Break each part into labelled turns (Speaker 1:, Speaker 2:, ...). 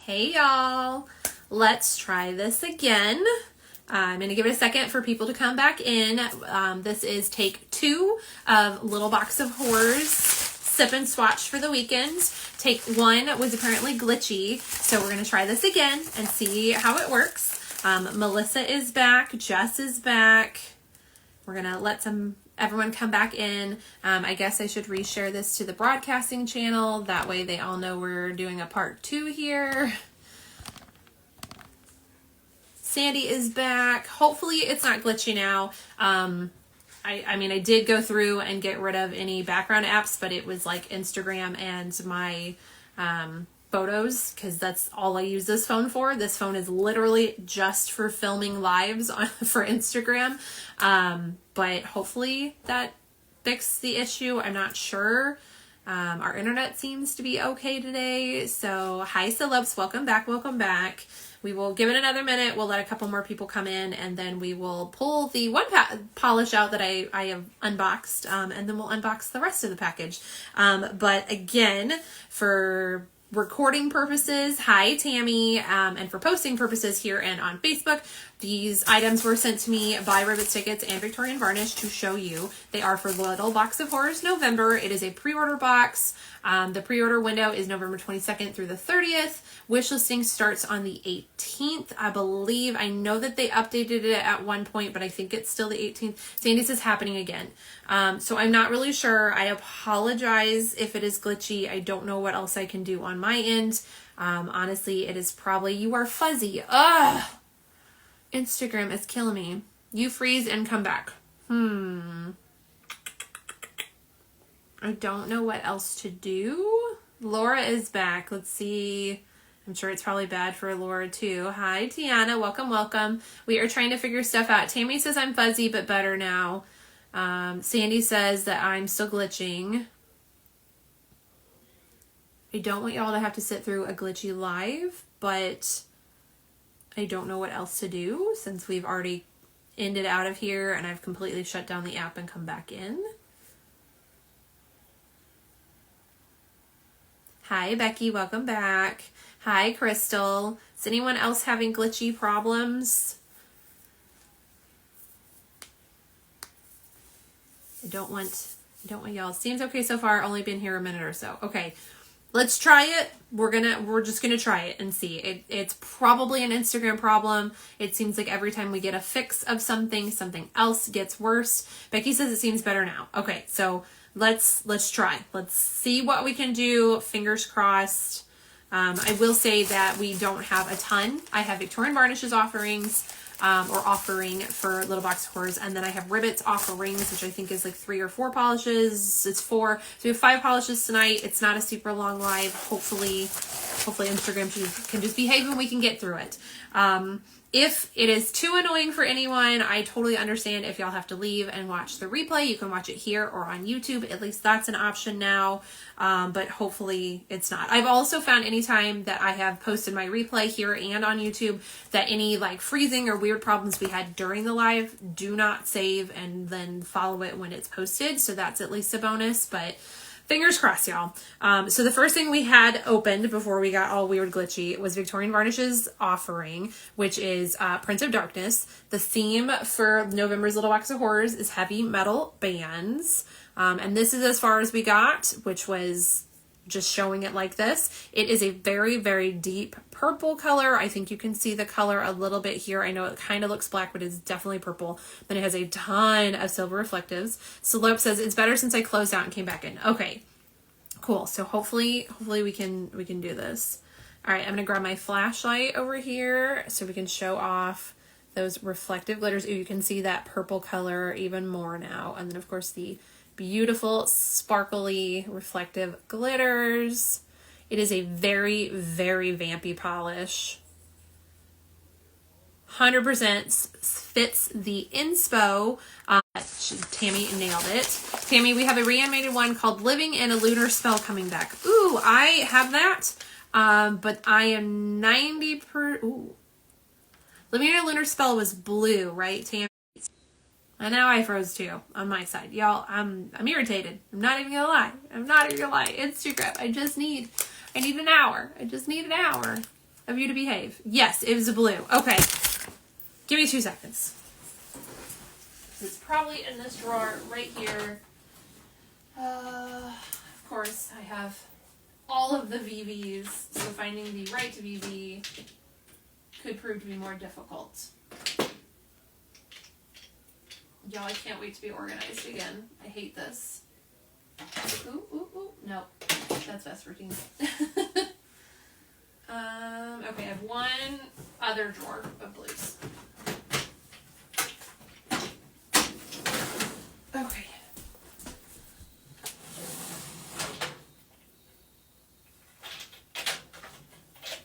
Speaker 1: Hey y'all, let's try this again. I'm going to give it a second for people to come back in. This is take 2 of Little Box of Horrors Sip and Swatch for the weekend. Take 1 was apparently glitchy, so we're going to try this again and see how it works. Melissa is back, Jess is back. We're going to let everyone come back in. I guess I should reshare this to the broadcasting channel. That way they all know we're doing a part 2 here. Sandy is back. Hopefully it's not glitchy now. I mean, I did go through and get rid of any background apps, but it was like Instagram and my photos, because that's all I use this phone for. This phone is literally just for filming lives for Instagram. But hopefully that fixed the issue. I'm not sure. Our internet seems to be okay today. So hi celebs, welcome back, welcome back. We will give it another minute. We'll let a couple more people come in, and then we will pull the one polish out that I have unboxed, and then we'll unbox the rest of the package. But again, for recording purposes, hi Tammy, and for posting purposes here and on Facebook, these items were sent to me by Ribbits, Stickits, and Victorian Varnish to show you. They are for Little Box of Horrors November. It is a pre-order box. The pre-order window is November 22nd through the 30th. Wishlisting starts on the 18th, I believe. I know that they updated it at one point, but I think it's still the 18th. Sandy says happening again. So I'm not really sure. I apologize if it is glitchy. I don't know what else I can do on my end. Honestly, it is probably, you are fuzzy. Ugh! Instagram is killing me. You freeze and come back. I don't know what else to do. Laura is back. Let's see. I'm sure it's probably bad for Laura too. Hi, Tiana. Welcome, welcome. We are trying to figure stuff out. Tammy says I'm fuzzy, but better now. Sandy says that I'm still glitching. I don't want y'all to have to sit through a glitchy live, but I don't know what else to do since we've already ended out of here and I've completely shut down the app and come back in. Hi, Becky. Welcome back. Hi, Crystal. Is anyone else having glitchy problems? I don't want y'all. Seems okay so far. Only been here a minute or so. Okay. Let's try it. We're just gonna try it and see. It's probably an Instagram problem. It seems like every time we get a fix of something, something else gets worse. Becky says it seems better now. Okay, so let's try. Let's see what we can do. Fingers crossed. I will say that we don't have a ton. I have Victorian Varnish's offerings, or offering for Little Box of Horrors, and then I have Ribbits offerings, which I think is like 3 or 4 polishes. It's 4. So we have 5 polishes tonight. It's not a super long live. Hopefully Instagram can just behave and we can get through it. If it is too annoying for anyone, I totally understand if y'all have to leave and watch the replay. You can watch it here or on YouTube. At least that's an option now. But hopefully it's not. I've also found anytime that I have posted my replay here and on YouTube that any like freezing or weird problems we had during the live, do not save and then follow it when it's posted. So that's at least a bonus, but fingers crossed, y'all. So the first thing we had opened before we got all weird glitchy was Victorian Varnish's offering, which is Prince of Darkness. The theme for November's Little Box of Horrors is heavy metal bands. And this is as far as we got, which was just showing it like this. It is a very, very deep purple color. I think you can see the color a little bit here. I know it kind of looks black, but it's definitely purple. Then it has a ton of silver reflectives. Slope says it's better since I closed out and came back in. Okay, cool. So hopefully we can do this. All right, I'm gonna grab my flashlight over here so we can show off those reflective glitters. Ooh, you can see that purple color even more now. And then of course the beautiful, sparkly, reflective glitters. It is a very, very vampy polish. 100% fits the inspo. Tammy nailed it. Tammy, we have a reanimated one called Living in a Lunar Spell coming back. Ooh, I have that. But I am 90%. Ooh. Living in a Lunar Spell was blue, right, Tammy? And now I froze too on my side. Y'all, I'm irritated. I'm not even gonna lie. Instagram. I need an hour. I just need an hour. of you to behave. Yes, it was a blue. Okay. Give me 2 seconds. It's probably in this drawer right here. Of course, I have all of the VVs, so finding the right VV could prove to be more difficult. Y'all, I can't wait to be organized again. I hate this. Ooh, ooh, ooh. No, that's Vespertine. Okay, I have one other drawer of blues. Okay.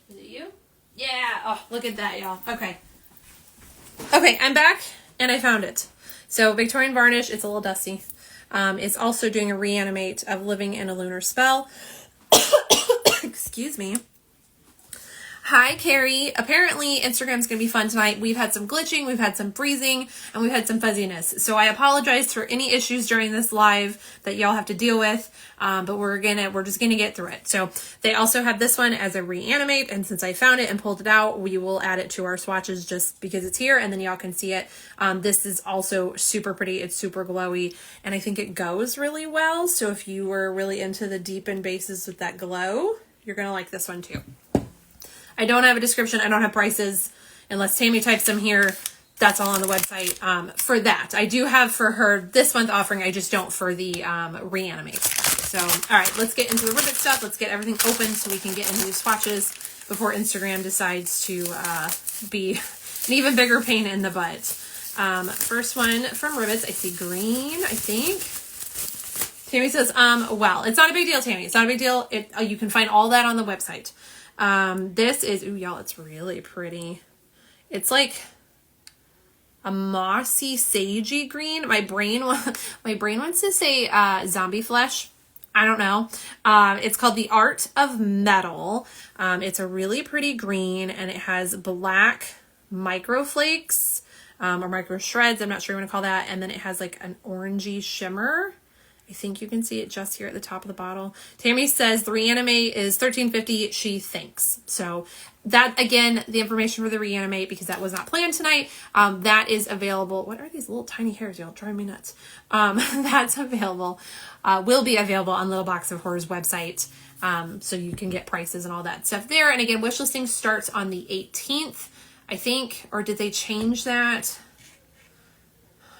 Speaker 1: Is it you? Yeah. Oh, look at that, y'all. Okay. Okay, I'm back and I found it. So Victorian Varnish, it's a little dusty. It's also doing a reanimate of Living in a Lunar Spell. Excuse me. Hi, Carrie. Apparently, Instagram's going to be fun tonight. We've had some glitching, we've had some freezing, and we've had some fuzziness. So I apologize for any issues during this live that y'all have to deal with, but we're just gonna get through it. So they also have this one as a reanimate, and since I found it and pulled it out, we will add it to our swatches just because it's here, and then y'all can see it. This is also super pretty. It's super glowy, and I think it goes really well. So if you were really into the deepened bases with that glow, you're gonna like this one too. I don't have a description. I don't have prices unless Tammy types them here. That's all on the website for that. I do have for her this month offering. I just don't for the reanimate. So, all right, let's get into the Ribbit stuff. Let's get everything open so we can get into these swatches before Instagram decides to be an even bigger pain in the butt. First one from Ribbits. I see green, I think. Tammy says, well, it's not a big deal, Tammy. It's not a big deal. You can find all that on the website. This is, ooh, y'all, it's really pretty. It's like a mossy, sagey green. My brain wants to say, zombie flesh. I don't know. It's called The Art of Metal. It's a really pretty green and it has black micro flakes, or micro shreds. I'm not sure what you want to call that. And then it has like an orangey shimmer. I think you can see it just here at the top of the bottle. Tammy says the reanimate is $13.50. She thinks. So that, again, the information for the reanimate, because that was not planned tonight, that is available. What are these little tiny hairs, y'all? Driving me nuts. That's available. Will be available on Little Box of Horrors website. So you can get prices and all that stuff there. And again, Wishlisting starts on the 18th, I think. Or did they change that?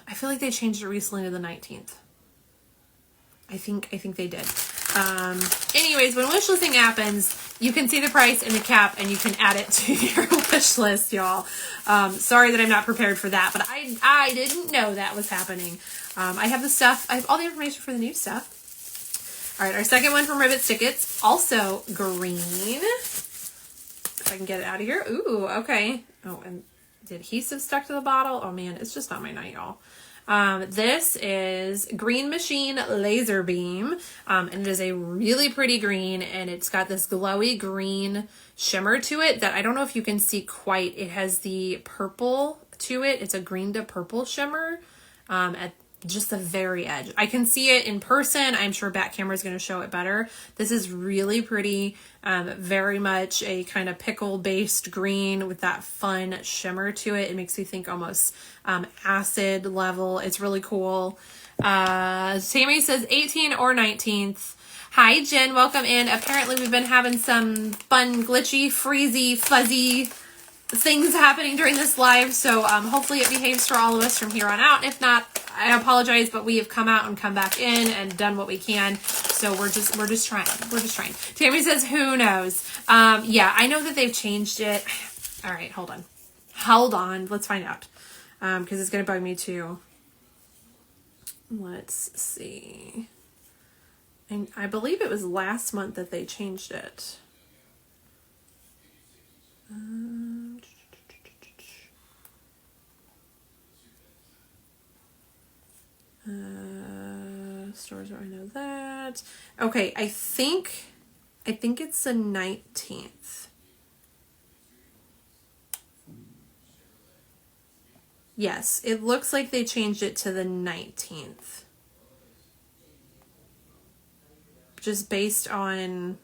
Speaker 1: I feel like they changed it recently to the 19th. I think they did. Anyways, when wishlisting happens, you can see the price and the cap and you can add it to your wish list, y'all. Sorry that I'm not prepared for that, but I didn't know that was happening. I have the stuff. I have all the information for the new stuff. All right, our second one from Ribbit Stickits, also green. If I can get it out of here. Ooh, okay. Oh, and the adhesive stuck to the bottle. Oh man, it's just not my night, y'all. This is Green Machine Laser Beam, and it is a really pretty green, and it's got this glowy green shimmer to it that I don't know if you can see quite. It has the purple to it. It's a green to purple shimmer at just the very edge. I can see it in person. I'm sure back camera is going to show it better. This is really pretty, very much a kind of pickle based green with that fun shimmer to it. It makes me think almost acid level. It's really cool. Sammy says 18 or 19th. Hi Jen, welcome in. Apparently we've been having some fun, glitchy, freezy, fuzzy things happening during this live, so hopefully it behaves for all of us from here on out. If not, I apologize, but we have come out and come back in and done what we can. So we're just trying. Tammy says, who knows? Yeah, I know that they've changed it. All right, hold on. Let's find out. Because it's going to bug me too. Let's see. And I believe it was last month that they changed it. Stores where I know that. Okay, I think it's the 19th. Yes, it looks like they changed it to the 19th. Just based on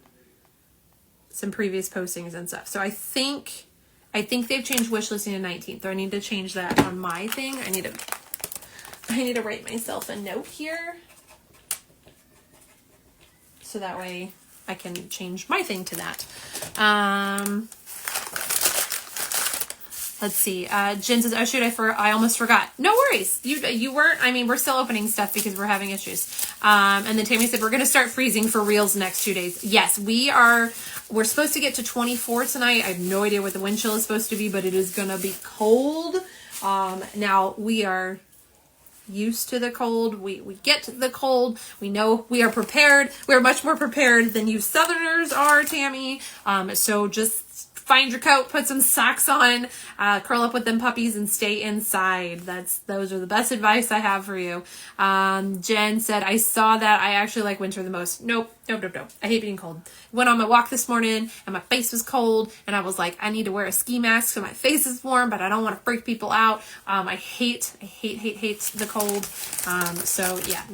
Speaker 1: some previous postings and stuff. So I think they've changed wish listing to 19th. So I need to change that on my thing. I need to write myself a note here. So that way I can change my thing to that. Let's see. Jen says, oh shoot, I almost forgot. No worries. You weren't, I mean, we're still opening stuff because we're having issues. And then Tammy said, we're going to start freezing for reals the next 2 days. Yes, we're supposed to get to 24 tonight. I have no idea what the wind chill is supposed to be, but it is going to be cold. Now we are used to the cold. We get to the cold. We know we are prepared. We're much more prepared than you Southerners are, Tammy. So just find your coat, put some socks on, curl up with them puppies and stay inside. Those are the best advice I have for you. Jen said, I saw that. I actually like winter the most. Nope. I hate being cold. Went on my walk this morning and my face was cold and I was like, I need to wear a ski mask so my face is warm, but I don't want to freak people out. I hate the cold. So yeah,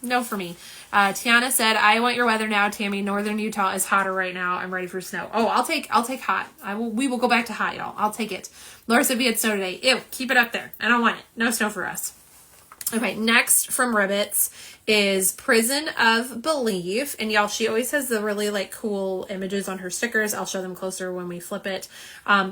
Speaker 1: no for me. Tiana said, I want your weather now, Tammy. Northern Utah is hotter right now. I'm ready for snow. Oh, I'll take hot. We will go back to hot, y'all. I'll take it. Laura said we had snow today. Ew, keep it up there. I don't want it. No snow for us. Okay, next from Ribbits is Prison of Belief. And y'all, she always has the really like cool images on her stickers. I'll show them closer when we flip it.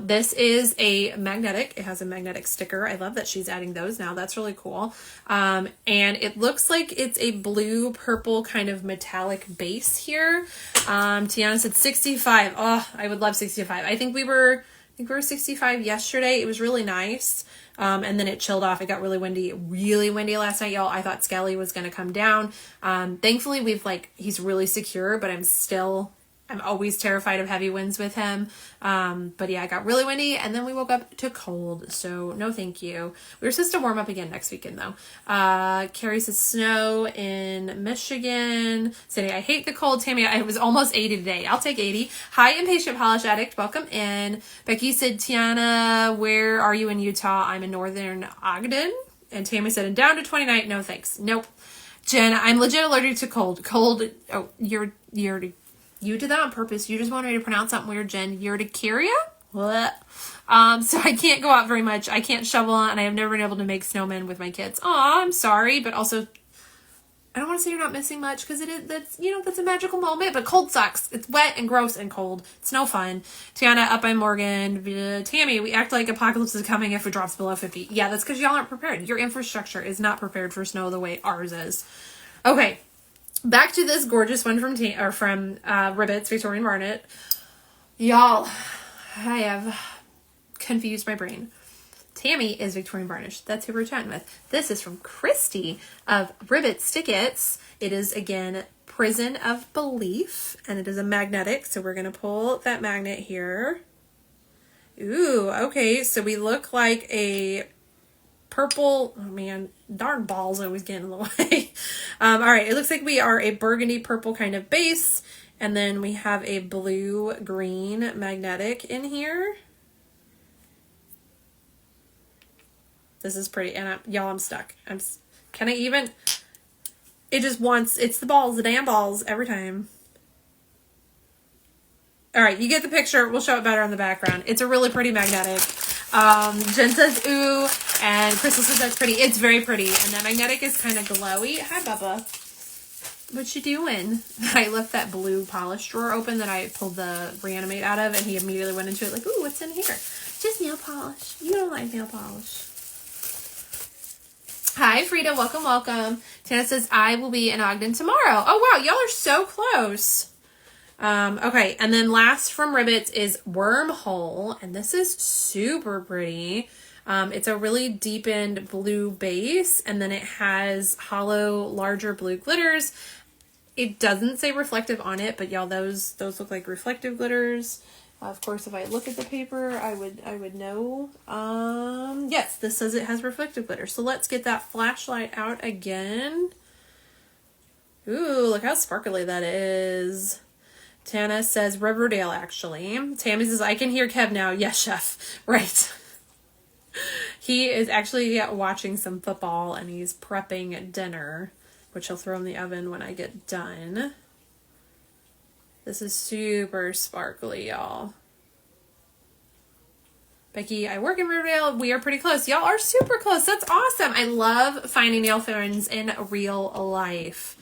Speaker 1: This is a magnetic. It has a magnetic sticker. I love that she's adding those now. That's really cool. And it looks like it's a blue purple kind of metallic base here. Tiana said 65. Oh, I would love 65. I think we were 65 yesterday. It was really nice. And then it chilled off. It got really windy last night, y'all. I thought Skelly was going to come down. Thankfully he's really secure, but I'm always terrified of heavy winds with him. But yeah, it got really windy and then we woke up to cold. So no, thank you. We were supposed to warm up again next weekend though. Carrie says snow in Michigan. City, I hate the cold. Tammy, it was almost 80 today. I'll take 80. Hi, Impatient Polish Addict. Welcome in. Becky said, Tiana, where are you in Utah? I'm in Northern Ogden. And Tammy said, and down to 29. No, thanks. Nope. Jen, I'm legit allergic to cold. Oh, you did that on purpose. You just wanted me to pronounce something weird, Jen. Urticaria? What? So I can't go out very much. I can't shovel and I have never been able to make snowmen with my kids. Aw, I'm sorry, but also I don't want to say you're not missing much because that's a magical moment, but cold sucks. It's wet and gross and cold. It's no fun. Tiana, up by Morgan. Tammy, we act like apocalypse is coming if it drops below 50. Yeah, that's because y'all aren't prepared. Your infrastructure is not prepared for snow the way ours is. Okay. Back to this gorgeous one from Ribbits, Victorian Varnish. Y'all, I have confused my brain. Tammy is Victorian Varnish. That's who we're chatting with. This is from Christy of Ribbit Stickits. It is, again, Prison of Belief, and it is a magnetic, so we're going to pull that magnet here. Ooh, okay, so we look like a purple, oh man, darn balls always get in the way. All right, it looks like we are a burgundy purple kind of base, and then we have a blue green magnetic in here. This is pretty, and y'all, I'm stuck. Can I even? It just wants, it's the balls, the damn balls every time. All right, you get the picture. We'll show it better on the background. It's a really pretty magnetic. Jen says, ooh, and Crystal says that's pretty. It's very pretty. And the magnetic is kind of glowy. Hi, Bubba. What you doing? I left that blue polish drawer open that I pulled the Reanimate out of, and he immediately went into it like, ooh, what's in here? Just nail polish. You don't like nail polish. Hi, Frida. Welcome. Tana says, I will be in Ogden tomorrow. Oh, wow. Y'all are so close. Okay, and then last from Ribbits is Wormhole, and this is super pretty. It's a really deepened blue base, and then it has hollow, larger blue glitters. It doesn't say reflective on it, but y'all, those look like reflective glitters. Of course, if I look at the paper, I would know. Yes, this says it has reflective glitter. So let's get that flashlight out again. Ooh, look how sparkly that is. Tana says Riverdale, actually. Tammy says, I can hear Kev now. Yes, chef. Right. He is actually watching some football, and he's prepping dinner, which he'll throw in the oven when I get done. This is super sparkly, y'all. Becky, I work in Riverdale. We are pretty close. Y'all are super close. That's awesome. I love finding nail friends in real life.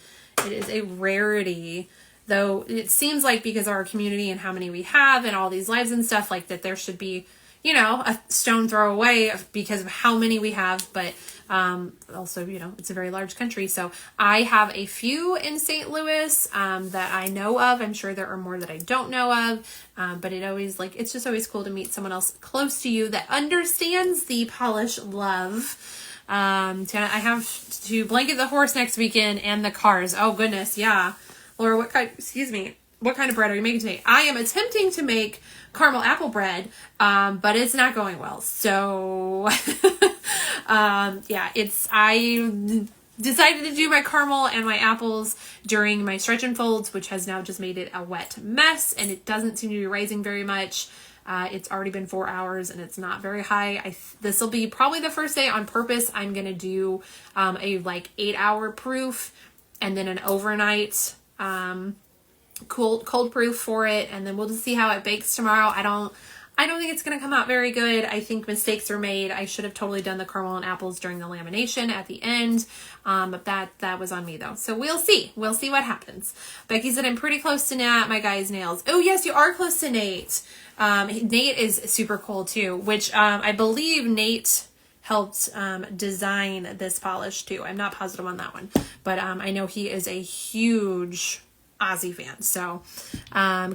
Speaker 1: It is a rarity. Though it seems like because of our community and how many we have and all these lives and stuff, like that there should be, you know, a stone throw away because of how many we have. But also, you know, it's a very large country. So I have a few in St. Louis that I know of. I'm sure there are more that I don't know of. But it's just always cool to meet someone else close to you that understands the polish love. I have to blanket the horse next weekend and the cars. Oh goodness. Yeah. Laura, what kind of bread are you making today? I am attempting to make caramel apple bread, but it's not going well. So, I decided to do my caramel and my apples during my stretch and folds, which has now just made it a wet mess, and it doesn't seem to be rising very much. It's already been 4 hours and it's not very high. This will be probably the first day on purpose. I'm going to do, a 8-hour proof and then an overnight, cold proof for it, and then we'll just see how it bakes tomorrow. I don't think it's going to come out very good. I think mistakes are made. I should have totally done the caramel and apples during the lamination at the end. But that was on me though. So we'll see. We'll see what happens. Becky said, I'm pretty close to Nat, my guy's nails. Oh yes, you are close to Nate. Nate is super cool too, which, I believe Nate helped, design this polish too. I'm not positive on that one, but, I know he is a huge Aussie fan. So,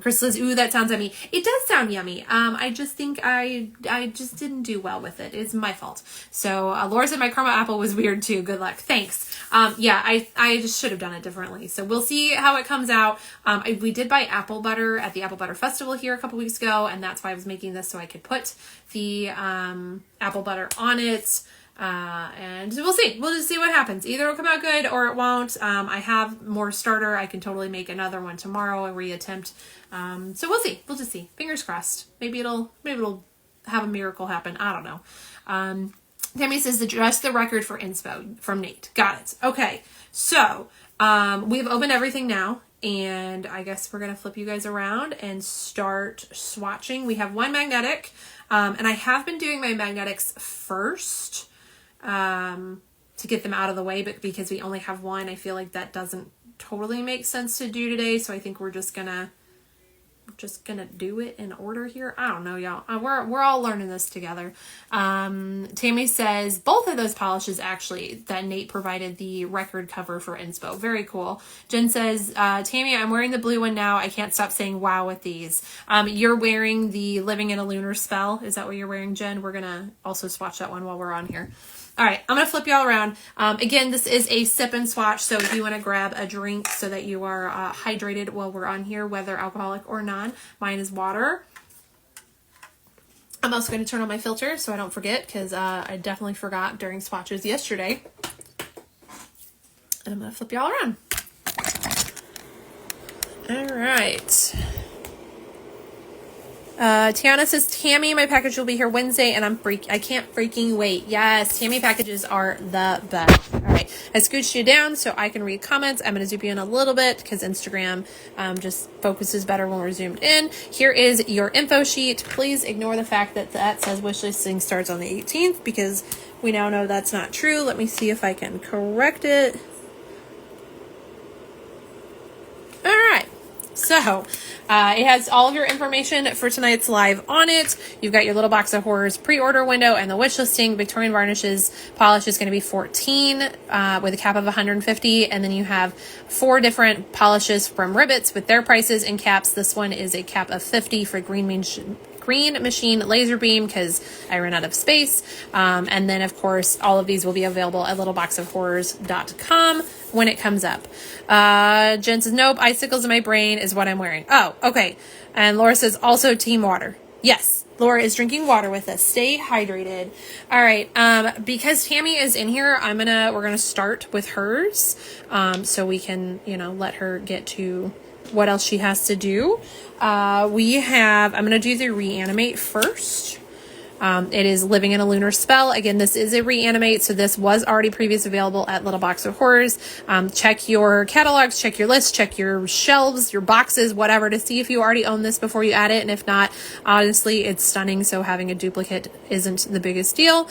Speaker 1: Chris says, ooh, that sounds yummy. It does sound yummy. I just think I just didn't do well with it. It's my fault. So, Laura said my caramel apple was weird too. Good luck. Thanks. I just should have done it differently. So we'll see how it comes out. We did buy apple butter at the Apple Butter Festival here a couple weeks ago, and that's why I was making this so I could put the, apple butter on it. And we'll see. We'll just see what happens. Either it'll come out good or it won't. I have more starter. I can totally make another one tomorrow and reattempt. So we'll see. We'll just see. Fingers crossed. Maybe it'll have a miracle happen. I don't know. Tammy says just the record for inspo from Nate. Got it. Okay. So, we've opened everything now. And I guess we're going to flip you guys around and start swatching. We have one magnetic. And I have been doing my magnetics first. To get them out of the way, but because we only have one, I feel like that doesn't totally make sense to do today. So I think we're just gonna do it in order here. I don't know, y'all. We're all learning this together. Tammy says both of those polishes actually that Nate provided the record cover for inspo. Very cool. Jen says, Tammy, I'm wearing the blue one now. I can't stop saying wow with these. You're wearing the Living in a Lunar Spell. Is that what you're wearing, Jen? We're gonna also swatch that one while we're on here. All right, I'm going to flip y'all around. Again, this is a sip and swatch, so if you want to grab a drink so that you are hydrated while we're on here, whether alcoholic or non. Mine is water. I'm also going to turn on my filter so I don't forget, because I definitely forgot during swatches yesterday. And I'm going to flip y'all around. All right. Tiana says, Tammy, my package will be here Wednesday, and I can't freaking wait. Yes, Tammy packages are the best. All right, I scooched you down so I can read comments. I'm going to zoom you in a little bit because Instagram just focuses better when we're zoomed in. Here is your info sheet. Please ignore the fact that says wishlisting starts on the 18th because we now know that's not true. Let me see if I can correct it. All right. So, it has all of your information for tonight's live on it. You've got your little Box of Horrors pre-order window and the wish listing. Victorian Varnish's polish is going to be 14 with a cap of 150. And then you have 4 different polishes from Ribbits with their prices and caps. This one is a cap of 50 for Green Machine Laser Beam because I ran out of space. And then, of course, all of these will be available at littleboxofhorrors.com when it comes up. Jen says, nope, icicles in my brain is what I'm wearing. Oh, okay. And Laura says, also team water. Yes, Laura is drinking water with us. Stay hydrated. All right. Because Tammy is in here, we're gonna start with hers. So we can, let her get to what else she has to do. I'm going to do the reanimate first. It is Living in a Lunar Spell. Again, this is a reanimate, so this was already previously available at Little Box of Horrors. Check your catalogs, check your lists, check your shelves, your boxes, whatever, to see if you already own this before you add it. And if not, honestly, it's stunning, so having a duplicate isn't the biggest deal.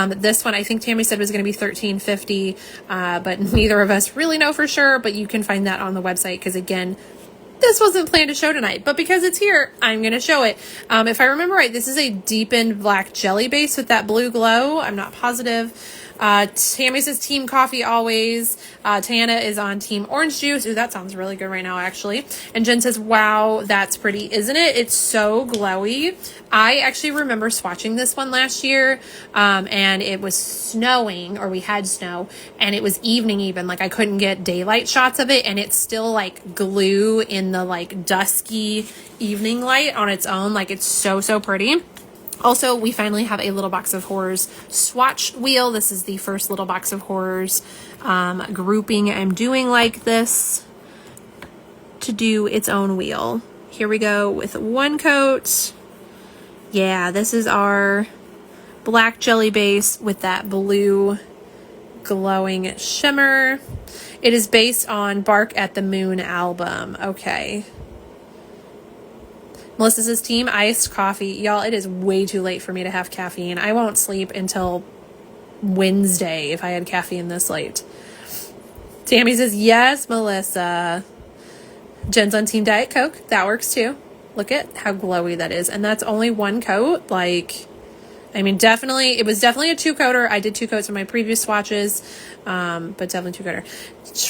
Speaker 1: This one, I think Tammy said was going to be $13.50, but neither of us really know for sure, but you can find that on the website, because again, this wasn't planned to show tonight, but because it's here, I'm going to show it. If I remember right, this is a deepened black jelly base with that blue glow. I'm not positive. Tammy says team coffee always. Tana is on team orange juice. Ooh, that sounds really good right now, actually. And Jen says, wow, that's pretty, isn't it? It's so glowy. I actually remember swatching this one last year, and it was snowing, or we had snow, and it was evening even. Like, I couldn't get daylight shots of it, and it's still like glue in the like dusky evening light on its own. Like, it's so, so pretty. Also, we finally have a Little Box of Horrors swatch wheel. This is the first Little Box of Horrors grouping I'm doing like this to do its own wheel. Here we go with one coat. Yeah, this is our black jelly base with that blue glowing shimmer. It is based on Bark at the Moon album. Okay. Melissa says team iced coffee. Y'all, it is way too late for me to have caffeine. I won't sleep until Wednesday if I had caffeine this late. Tammy says, yes, Melissa. Jen's on team Diet Coke. That works too. Look at how glowy that is. And that's only one coat. Like, I mean, definitely, it was definitely a two-coater. I did two coats in my previous swatches, but definitely two-coater.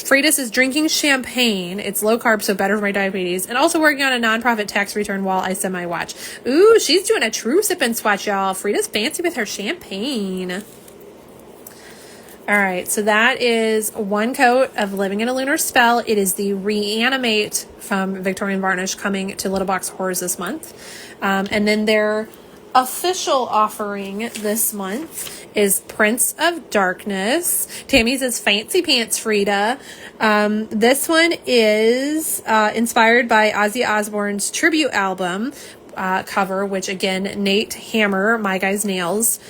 Speaker 1: Frida's is drinking champagne. It's low carb, so better for my diabetes. And also working on a nonprofit tax return while I semi-watch. Ooh, she's doing a true sip and swatch, y'all. Frida's fancy with her champagne. All right, so that is one coat of Living in a Lunar Spell. It is the Reanimate from Victorian Varnish coming to Little Box of Horrors this month. And then their official offering this month is Prince of Darkness. Tammy says fancy pants, Frida. This one is inspired by Ozzy Osbourne's tribute album cover, which again, Nate Hammer, My Guy's Nails,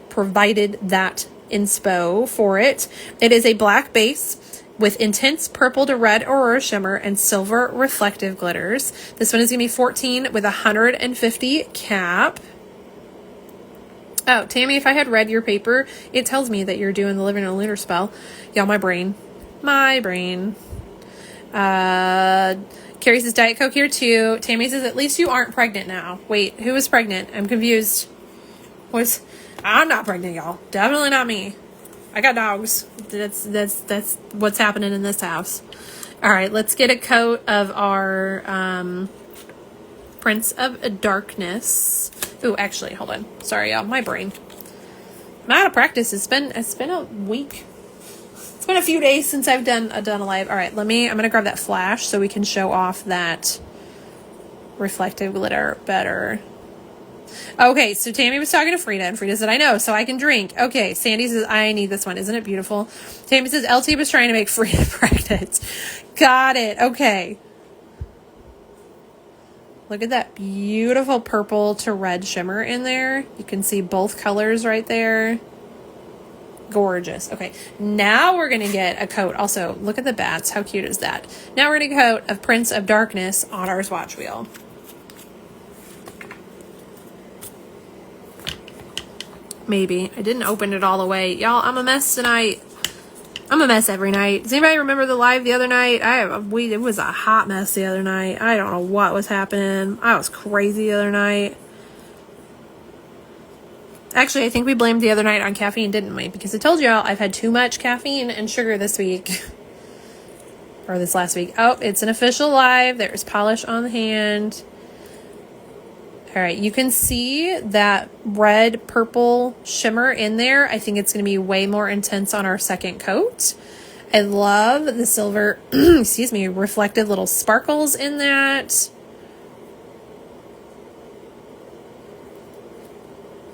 Speaker 1: provided that inspo for it. It is a black base with intense purple to red aurora shimmer and silver reflective glitters. This one is going to be 14 with 150 cap. Oh, Tammy, if I had read your paper, it tells me that you're doing the Living in a Lunar Spell. Y'all, my brain. Carrie says Diet Coke here too. Tammy says, at least you aren't pregnant now. Wait, who is pregnant? I'm confused. I'm not pregnant, y'all. Definitely not me. I got dogs. That's what's happening in this house. All right, let's get a coat of our Prince of Darkness. Ooh, actually, hold on. Sorry, y'all. My brain. I'm out of practice. It's been a week. It's been a few days since I've done a live. All right, I'm gonna grab that flash so we can show off that reflective glitter better. Okay, so Tammy was talking to Frida, and Frida said, I know, so I can drink. Okay, Sandy says, I need this one. Isn't it beautiful? Tammy says, LT was trying to make Frida pregnant. Got it. Okay. Look at that beautiful purple to red shimmer in there. You can see both colors right there. Gorgeous. Okay, now we're going to get a coat. Also, look at the bats. How cute is that? Now we're going to get a coat of Prince of Darkness on our swatch wheel. Maybe. I didn't open it all the way. Y'all, I'm a mess tonight. I'm a mess every night. Does anybody remember the live the other night? It was a hot mess the other night. I don't know what was happening. I was crazy the other night. Actually, I think we blamed the other night on caffeine, didn't we? Because I told y'all I've had too much caffeine and sugar this week. Or this last week. Oh, it's an official live. There's polish on the hand. All right, you can see that red purple shimmer in there. I think it's going to be way more intense on our second coat. I love the silver, excuse me, reflective little sparkles in that.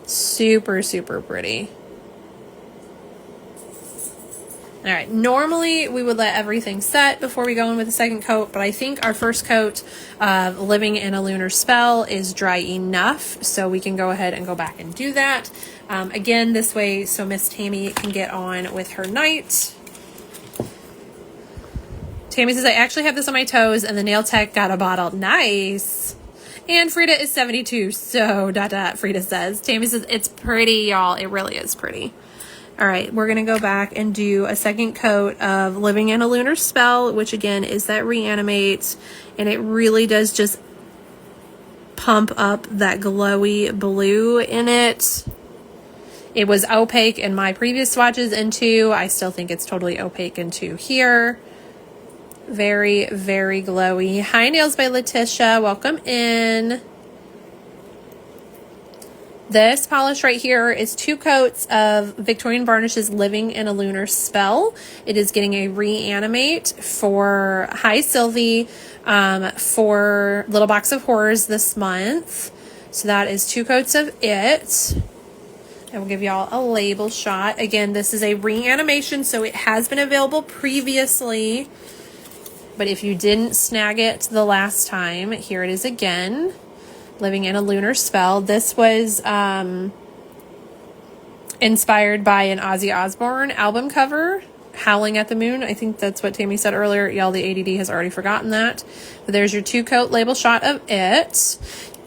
Speaker 1: Super, super pretty. All right, normally we would let everything set before we go in with the second coat, but I think our first coat of Living in a Lunar Spell is dry enough, so we can go ahead and go back and do that. Again, this way, so Miss Tammy can get on with her night. Tammy says, I actually have this on my toes, and the nail tech got a bottle. Nice. And Frida is 72, so ... Frida says. Tammy says, it's pretty, y'all. It really is pretty. All right, we're going to go back and do a second coat of Living in a Lunar Spell, which again is that Reanimate, and it really does just pump up that glowy blue in it. It was opaque in my previous swatches in 2. I still think it's totally opaque in 2 here. Very, very glowy. Hi, Nails by Letitia. Welcome in. This polish right here is 2 coats of Victorian Varnish's Living in a Lunar Spell. It is getting a Reanimate for Hi Sylvie for Little Box of Horrors this month. So that is 2 coats of it. I will give y'all a label shot. Again, this is a reanimation, so it has been available previously. But if you didn't snag it the last time, here it is again. Living in a Lunar Spell. This was inspired by an Ozzy Osbourne album cover, Howling at the Moon. I think that's what Tammy said earlier. Y'all, the ADD has already forgotten that. But there's your 2 coat label shot of it.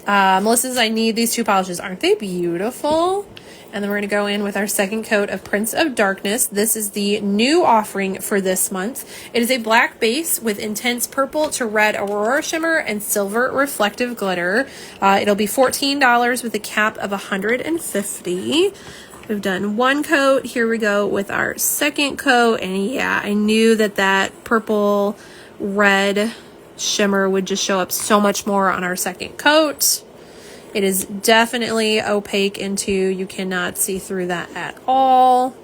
Speaker 1: Melissa says, I need these 2 polishes. Aren't they beautiful? And then we're going to go in with our second coat of Prince of Darkness. This is the new offering for this month. It is a black base with intense purple to red aurora shimmer and silver reflective glitter. It'll be $14 with a cap of $150. We've done 1 coat. Here we go with our second coat. And yeah, I knew that that purple red shimmer would just show up so much more on our second coat. It is definitely opaque into, you cannot see through that at all.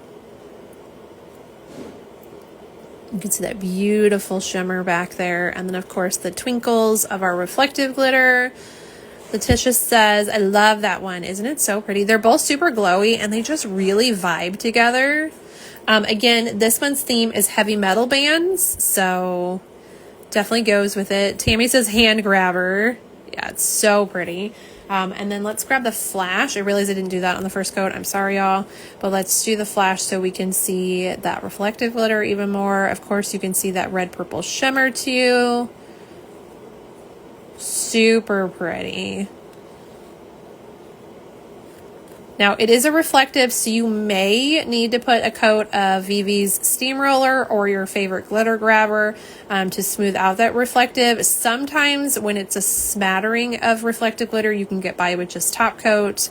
Speaker 1: You can see that beautiful shimmer back there. And then of course the twinkles of our reflective glitter. Letitia says, I love that one. Isn't it so pretty? They're both super glowy and they just really vibe together. Again, this one's theme is heavy metal bands, so definitely goes with it. Tammy says hand grabber. Yeah, it's so pretty. And then let's grab the flash. I realized I didn't do that on the first coat. I'm sorry, y'all. But let's do the flash so we can see that reflective glitter even more. Of course, you can see that red purple shimmer too. Super pretty. Now, it is a reflective, so you may need to put a coat of Vivi's Steamroller or your favorite glitter grabber to smooth out that reflective. Sometimes when it's a smattering of reflective glitter, you can get by with just top coat.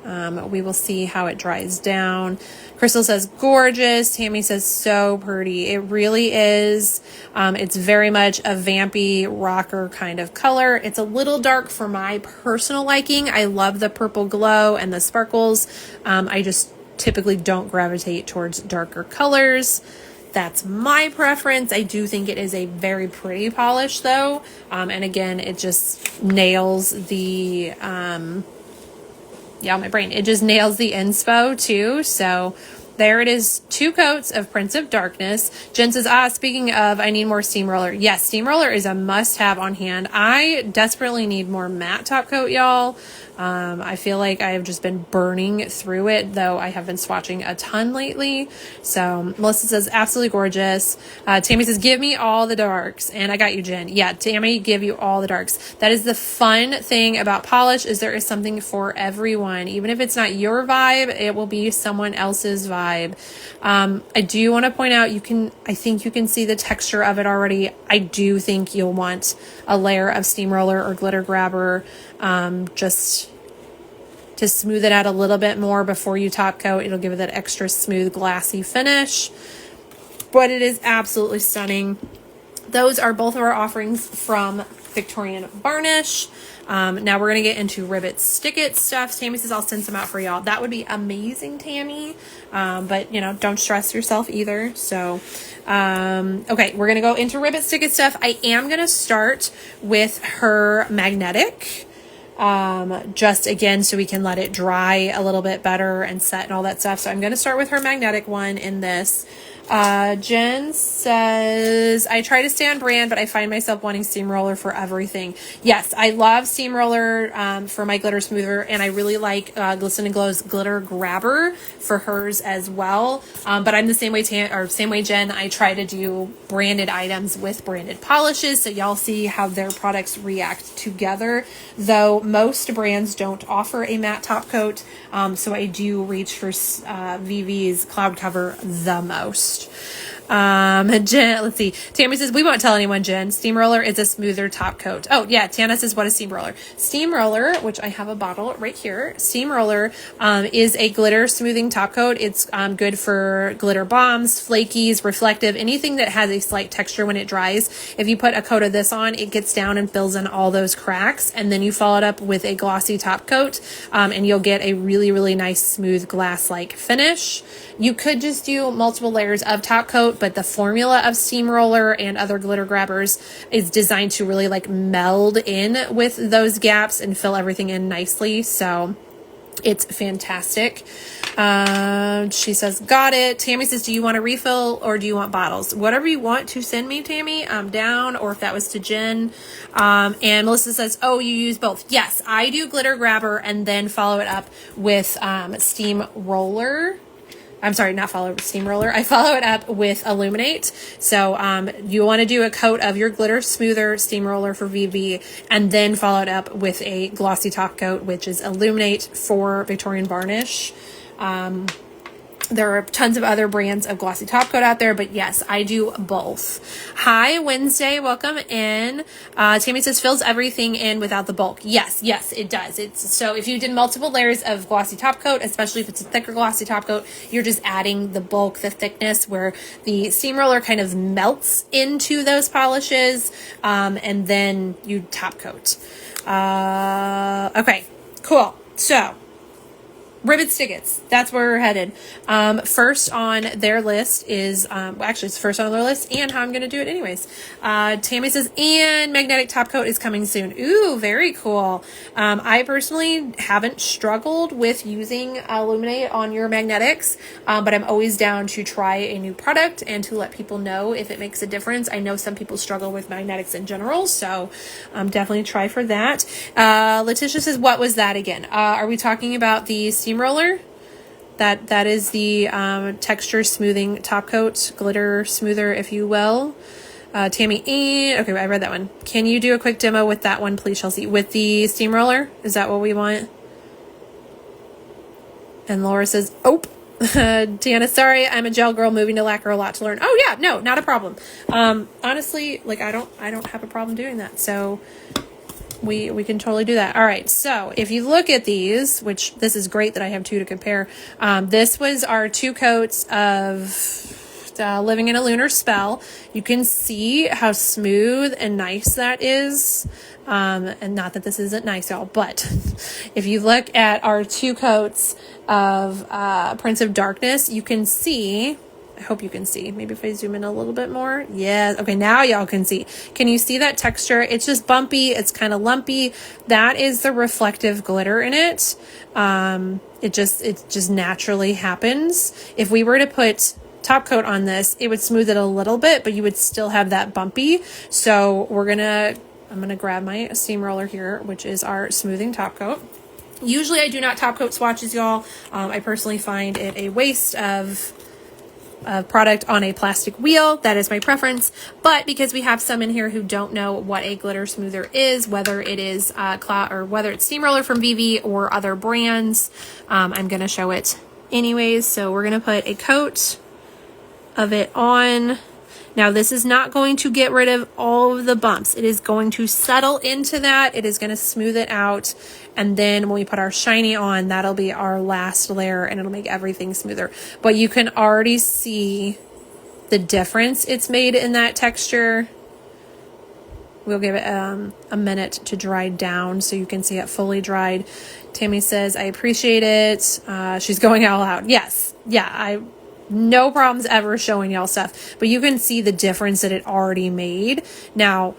Speaker 1: We will see how it dries down. Crystal says, gorgeous. Tammy says, so pretty. It really is. It's very much a vampy rocker kind of color. It's a little dark for my personal liking. I love the purple glow and the sparkles. I just typically don't gravitate towards darker colors. That's my preference. I do think it is a very pretty polish though. And again, it just nails the, yeah, my brain. It just nails the inspo too. So there it is. 2 coats of Prince of Darkness. Jen says, speaking of, I need more Steamroller. Yes, Steamroller is a must-have on hand. I desperately need more matte top coat, y'all. I feel like I have just been burning through it, though I have been swatching a ton lately. So Melissa says, absolutely gorgeous. Tammy says, give me all the darks. And I got you, Jen. Yeah, Tammy, give you all the darks. That is the fun thing about polish, is there is something for everyone. Even if it's not your vibe, it will be someone else's vibe. I do want to point out, I think you can see the texture of it already. I do think you'll want a layer of Steamroller or glitter grabber, just to smooth it out a little bit more before you top coat. It'll give it that extra smooth, glassy finish. But it is absolutely stunning. Those are both of our offerings from Victorian Varnish. Now we're going to get into Ribbits Stickits stuff. Tammy says, I'll send some out for y'all. That would be amazing, Tammy. But, you know, don't stress yourself either. So, okay, we're going to go into Ribbits Stickit stuff. I am going to start with her magnetic. Just again, so we can let it dry a little bit better and set and all that stuff. So I'm going to start with her magnetic one in this. Jen says, I try to stay on brand, but I find myself wanting steamroller for everything. Yes, I love steamroller for my glitter smoother, and I really like Glisten and Glow's glitter grabber for hers as well. But I'm the same way, Jen. I try to do branded items with branded polishes, so y'all see how their products react together. Though most brands don't offer a matte top coat, so I do reach for VV's Cloud Cover the most. Jen, let's see. Tammy says, we won't tell anyone, Jen. Steamroller is a smoother top coat. Oh, yeah. Tana says, what is steamroller? Steamroller, which I have a bottle right here. Steamroller is a glitter smoothing top coat. It's good for glitter bombs, flakies, reflective, anything that has a slight texture when it dries. If you put a coat of this on, it gets down and fills in all those cracks. And then you follow it up with a glossy top coat, and you'll get a really, really nice, smooth glass-like finish. You could just do multiple layers of top coat, but the formula of steamroller and other glitter grabbers is designed to really like meld in with those gaps and fill everything in nicely. So it's fantastic. She says, got it. Tammy says, do you want a refill or do you want bottles? Whatever you want to send me, Tammy, I'm down. Or if that was to Jen. And Melissa says, oh, you use both. Yes, I do glitter grabber and then follow it up with steam roller. I'm sorry, not follow steamroller. I follow it up with Illuminate. So you want to do a coat of your glitter smoother steamroller for VV, and then follow it up with a glossy top coat, which is Illuminate for Victorian Varnish. There are tons of other brands of glossy top coat out there, but yes, I do both. Hi, Wednesday. Welcome in. Tammy says, fills everything in without the bulk. Yes, it does. So if you did multiple layers of glossy top coat, especially if it's a thicker glossy top coat, you're just adding the bulk, the thickness, where the steamroller kind of melts into those polishes, and then you top coat. Okay, cool. So, Ribbits, Stickits. That's where we're headed. First on their list is, actually it's first on their list and how I'm going to do it anyways. Tammy says, and magnetic top coat is coming soon. Ooh, very cool. I personally haven't struggled with using Illuminate on your magnetics, but I'm always down to try a new product and to let people know if it makes a difference. I know some people struggle with magnetics in general, so definitely try for that. Letitia says, what was that again? Are we talking about the steamroller? That is the texture smoothing top coat, glitter smoother, if you will. Tammy, okay, I read that one. Can you do a quick demo with that one, please, Chelsea? With the steamroller? Is that what we want? And Laura says, oh, Deanna, sorry, I'm a gel girl moving to lacquer, a lot to learn. Oh yeah, no, not a problem. Honestly, like I don't have a problem doing that. So we can totally do that. All right. So if you look at these, which this is great that I have two to compare. This was our 2 coats of Living in a Lunar Spell. You can see how smooth and nice that is. And not that this isn't nice, y'all, but if you look at our 2 coats of Prince of Darkness, you can see, I hope you can see, maybe if I zoom in a little bit more. Yeah. Okay. Now y'all can see. Can you see that texture? It's just bumpy. It's kind of lumpy. That is the reflective glitter in it. It just naturally happens. If we were to put top coat on this, it would smooth it a little bit, but you would still have that bumpy. So I'm going to grab my steamroller here, which is our smoothing top coat. Usually I do not top coat swatches, y'all. I personally find it a waste of product on a plastic wheel. That is my preference. But because we have some in here who don't know what a glitter smoother is, whether it is whether it's steamroller from VV or other brands, I'm going to show it anyways. So we're going to put a coat of it on. Now this is not going to get rid of all of the bumps. It is going to settle into that. It is going to smooth it out. And then when we put our shiny on, that'll be our last layer and it'll make everything smoother. But you can already see the difference it's made in that texture. We'll give it a minute to dry down so you can see it fully dried. Tammy says, I appreciate it. She's going all out. Yes. Yeah, no problems ever showing y'all stuff, but you can see the difference that it already made. Now,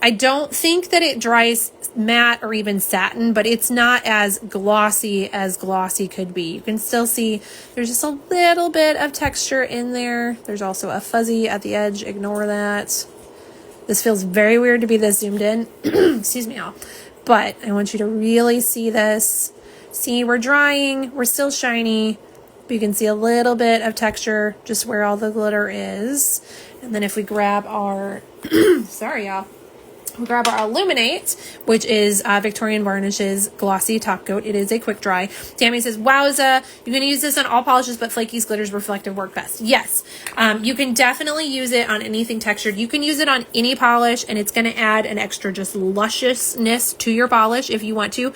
Speaker 1: I don't think that it dries matte or even satin, but it's not as glossy could be. You can still see there's just a little bit of texture in there. There's also a fuzzy at the edge. Ignore that. This feels very weird to be this zoomed in. Excuse me, y'all. But I want you to really see this. See, we're drying. We're still shiny. But you can see a little bit of texture just where all the glitter is. And then if we grab our... sorry, y'all. We grab our Illuminate, which is Victorian Varnish's glossy top coat. It is a quick dry. Tammy says, wowza, you can use this on all polishes, but Flaky's glitters reflective work best. Yes, you can definitely use it on anything textured. You can use it on any polish, and it's going to add an extra just lusciousness to your polish if you want to.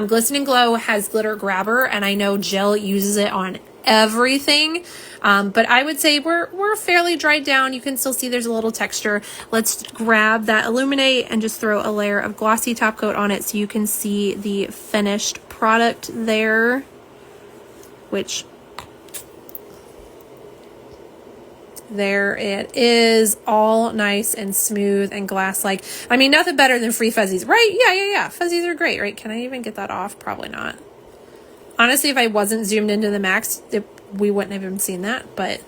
Speaker 1: Glisten and Glow has glitter grabber, and I know Jill uses it on everything. But I would say we're fairly dried down. You can still see there's a little texture. Let's grab that Illuminate and just throw a layer of glossy top coat on it so you can see the finished product there, which there it is, all nice and smooth and glass-like. I mean, nothing better than free fuzzies, right? Yeah. Fuzzies are great, right? Can I even get that off? Probably not. Honestly, if I wasn't zoomed into the max, we wouldn't have even seen that, but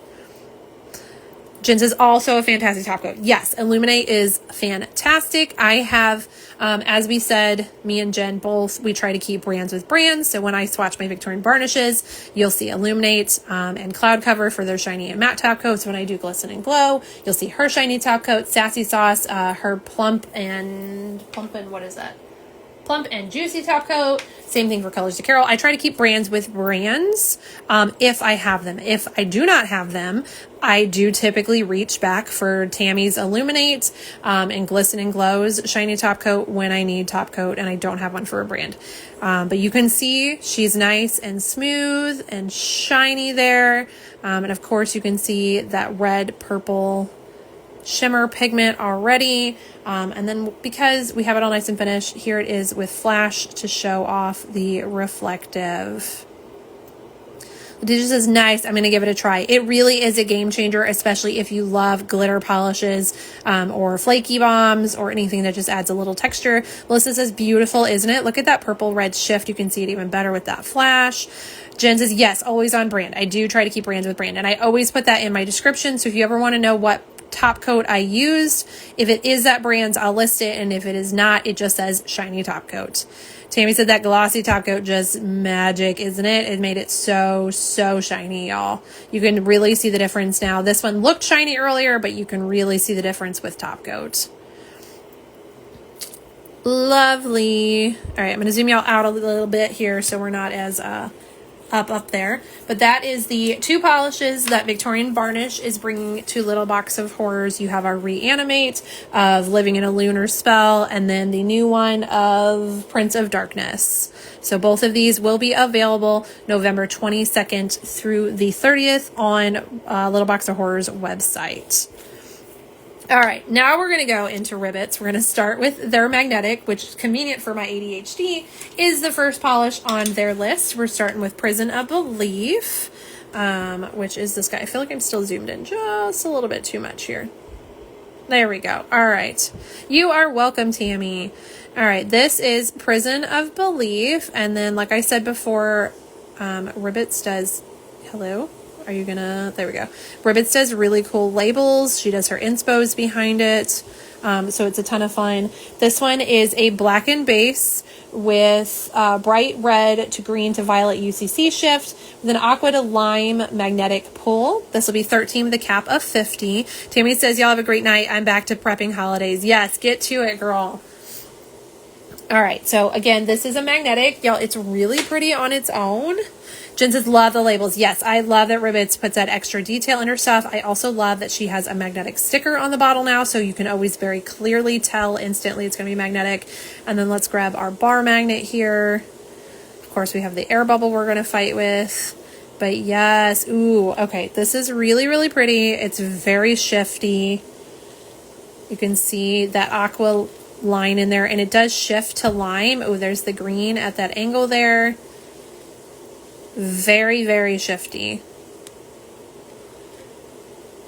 Speaker 1: Jen says also a fantastic top coat. Yes, Illuminate is fantastic. I have, as we said, me and Jen both, we try to keep brands with brands. So when I swatch my Victorian varnishes, you'll see Illuminate and Cloud Cover for their shiny and matte top coats. When I do Glisten and Glow, you'll see her shiny top coat, Sassy Sauce, her plump and what is that? Plump and Juicy top coat. Same thing for Colors to Carol. I try to keep brands with brands if I have them. If I do not have them, I do typically reach back for Tammy's Illuminate and Glisten and Glow's shiny top coat when I need top coat and I don't have one for a brand. But you can see she's nice and smooth and shiny there. And of course you can see that red, purple shimmer pigment already. And then because we have it all nice and finished, here it is with flash to show off the reflective. Letitia says, nice. I'm going to give it a try. It really is a game changer, especially if you love glitter polishes or flaky bombs or anything that just adds a little texture. Melissa says, beautiful, isn't it? Look at that purple red shift. You can see it even better with that flash. Jen says, yes, always on brand. I do try to keep brands with brand. And I always put that in my description. So if you ever want to know what top coat I used, if it is that brand's, I'll list it, and if it is not, it just says shiny top coat. Tammy said that glossy top coat just magic, isn't it? It made it so shiny, y'all. You can really see the difference now. This one looked shiny earlier, but you can really see the difference with top coat. Lovely. All right, I'm going to zoom y'all out a little bit here so we're not as up there. But that is the two polishes that Victorian Varnish is bringing to Little Box of Horrors. You have our Reanimate of Living in a Lunar Spell, and then the new one of Prince of Darkness. So both of these will be available November 22nd through the 30th on Little Box of Horrors website. All right, now we're going to go into Ribbits. We're going to start with their magnetic, which is convenient for my ADHD, is the first polish on their list. We're starting with Prison of Belief, which is this guy. I feel like I'm still zoomed in just a little bit too much here. There we go. All right. You are welcome, Tammy. All right, this is Prison of Belief. And then, like I said before, Ribbits does... Hello? Are you gonna, there we go. Ribbits does really cool labels. She does her inspos behind it. So it's a ton of fun. This one is a blackened base with bright red to green to violet UCC shift with an aqua to lime magnetic pull. This will be 13 with a cap of 50. Tammy says, y'all have a great night. I'm back to prepping holidays. Yes, get to it, girl. All right. So again, this is a magnetic. Y'all, it's really pretty on its own. Jen says, love the labels. Yes, I love that Ribbits puts that extra detail in her stuff. I also love that she has a magnetic sticker on the bottle now, so you can always very clearly tell instantly it's going to be magnetic. And then let's grab our bar magnet here. Of course, we have the air bubble we're going to fight with. But yes, ooh, okay. This is really pretty. It's very shifty. You can see that aqua line in there, and it does shift to lime. Oh, there's the green at that angle there. Very shifty.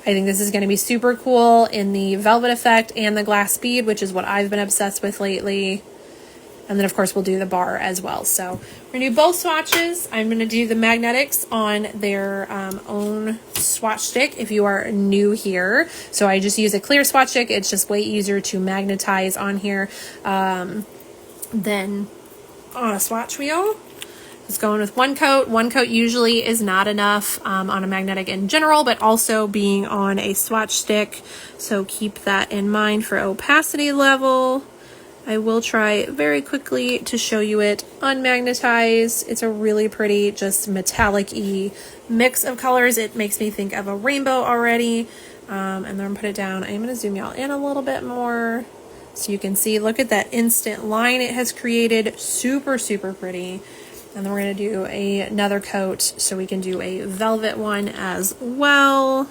Speaker 1: I think this is going to be super cool in the velvet effect and the glass bead, which is what I've been obsessed with lately. And then of course we'll do the bar as well. So we're gonna do both swatches. I'm gonna do the magnetics on their own swatch stick if you are new here. So I just use a clear swatch stick. It's just way easier to magnetize on here than on a swatch wheel. Just going with one coat. One coat usually is not enough on a magnetic in general, but also being on a swatch stick. So keep that in mind for opacity level. I will try very quickly to show you it unmagnetized. It's a really pretty, just metallic-y mix of colors. It makes me think of a rainbow already. And then I'm gonna put it down. I'm gonna zoom y'all in a little bit more so you can see. Look at that instant line it has created. Super, super pretty. And then we're gonna do another coat so we can do a velvet one as well.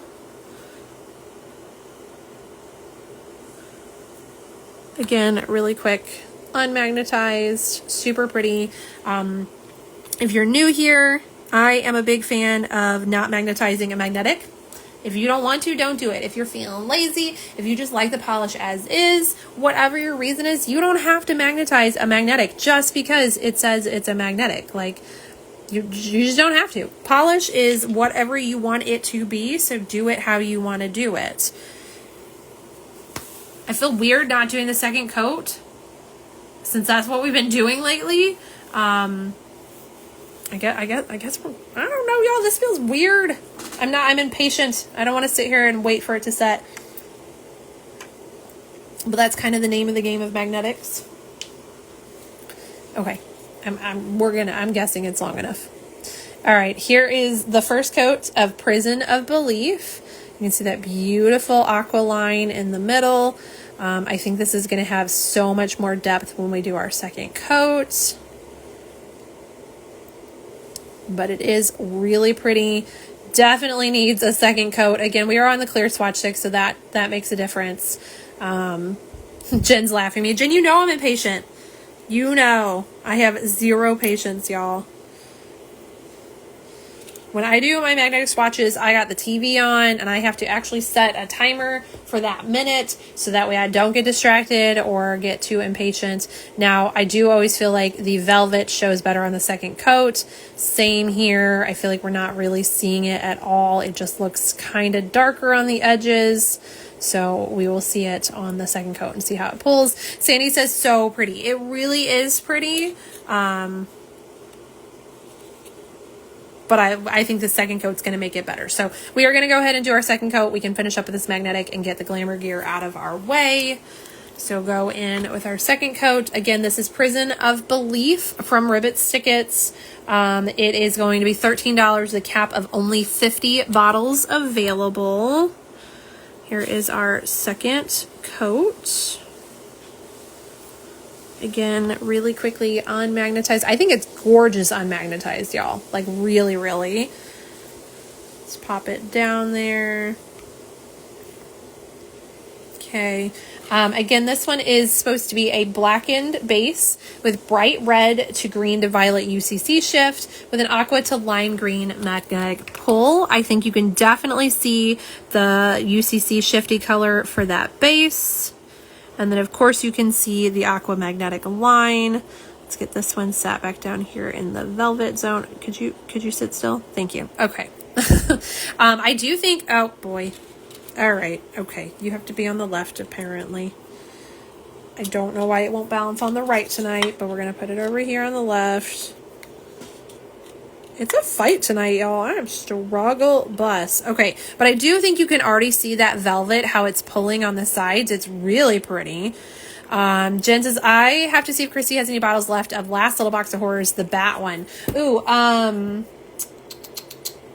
Speaker 1: Again, really quick, unmagnetized, super pretty. If you're new here, I am a big fan of not magnetizing a magnetic. If you don't want to, don't do it. If you're feeling lazy, if you just like the polish as is, whatever your reason is, you don't have to magnetize a magnetic just because it says it's a magnetic. Like, you just don't have to. Polish is whatever you want it to be, so do it how you want to do it. I feel weird not doing the second coat since that's what we've been doing lately. I guess I don't know, y'all. This feels weird. I'm impatient. I don't want to sit here and wait for it to set. But that's kind of the name of the game of magnetics. Okay. I'm guessing it's long enough. All right, here is the first coat of Prison of Belief. You can see that beautiful aqua line in the middle. I think this is going to have so much more depth when we do our second coat. But it is really pretty. Definitely needs a second coat. Again, we are on the clear swatch stick, so that makes a difference. Jen's laughing at me. Jen, you know I'm impatient. You know I have zero patience, y'all. When I do my magnetic swatches, I got the TV on and I have to actually set a timer for that minute so that way I don't get distracted or get too impatient. Now, I do always feel like the velvet shows better on the second coat. Same here. I feel like we're not really seeing it at all. It just looks kind of darker on the edges. So we will see it on the second coat and see how it pulls. Sandy says so pretty. It really is pretty. But I think the second coat's going to make it better. So we are going to go ahead and do our second coat. We can finish up with this magnetic and get the glamour gear out of our way. So go in with our second coat. Again, this is Prison of Belief from Ribbits Stickits. It is going to be $13, the cap of only 50 bottles available. Here is our second coat. Again, really quickly unmagnetized. I think it's gorgeous unmagnetized, y'all. Like really, really. Let's pop it down there. Okay. Again, this one is supposed to be a blackened base with bright red to green to violet UCC shift with an aqua to lime green magnetic pull. I think you can definitely see the UCC shifty color for that base. And then, of course, you can see the aqua magnetic line. Let's get this one sat back down here in the velvet zone. Could you sit still? Thank you. Okay. I do think, oh boy. All right. Okay. You have to be on the left, apparently. I don't know why it won't balance on the right tonight, but we're going to put it over here on the left. It's a fight tonight, y'all. I'm struggle bus. Okay, but I do think you can already see that velvet, how it's pulling on the sides. It's really pretty. Jen says, I have to see if Christy has any bottles left of last little box of horrors, the bat one. Ooh,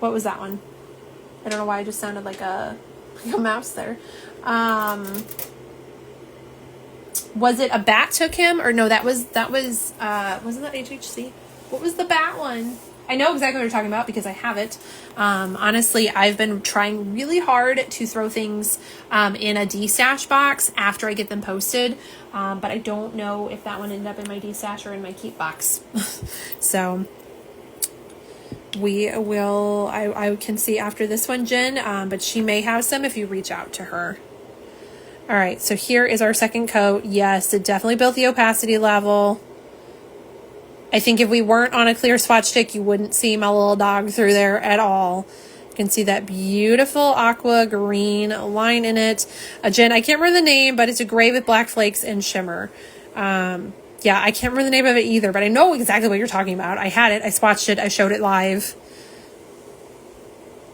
Speaker 1: what was that one? I don't know why I just sounded like a mouse there. Was it a bat took him? Or no, that was, wasn't that HHC? What was the bat one? I know exactly what you're talking about because I have it. Honestly, I've been trying really hard to throw things in a D-stash box after I get them posted. But I don't know if that one ended up in my D-stash or in my keep box. So I can see after this one, Jen, but she may have some if you reach out to her. All right, so here is our second coat. Yes, it definitely built the opacity level. I think if we weren't on a clear swatch stick, you wouldn't see my little dog through there at all. You can see that beautiful aqua green line in it. Jen, I can't remember the name, but it's a gray with black flakes and shimmer. Yeah, I can't remember the name of it either, but I know exactly what you're talking about. I had it, I swatched it, I showed it live.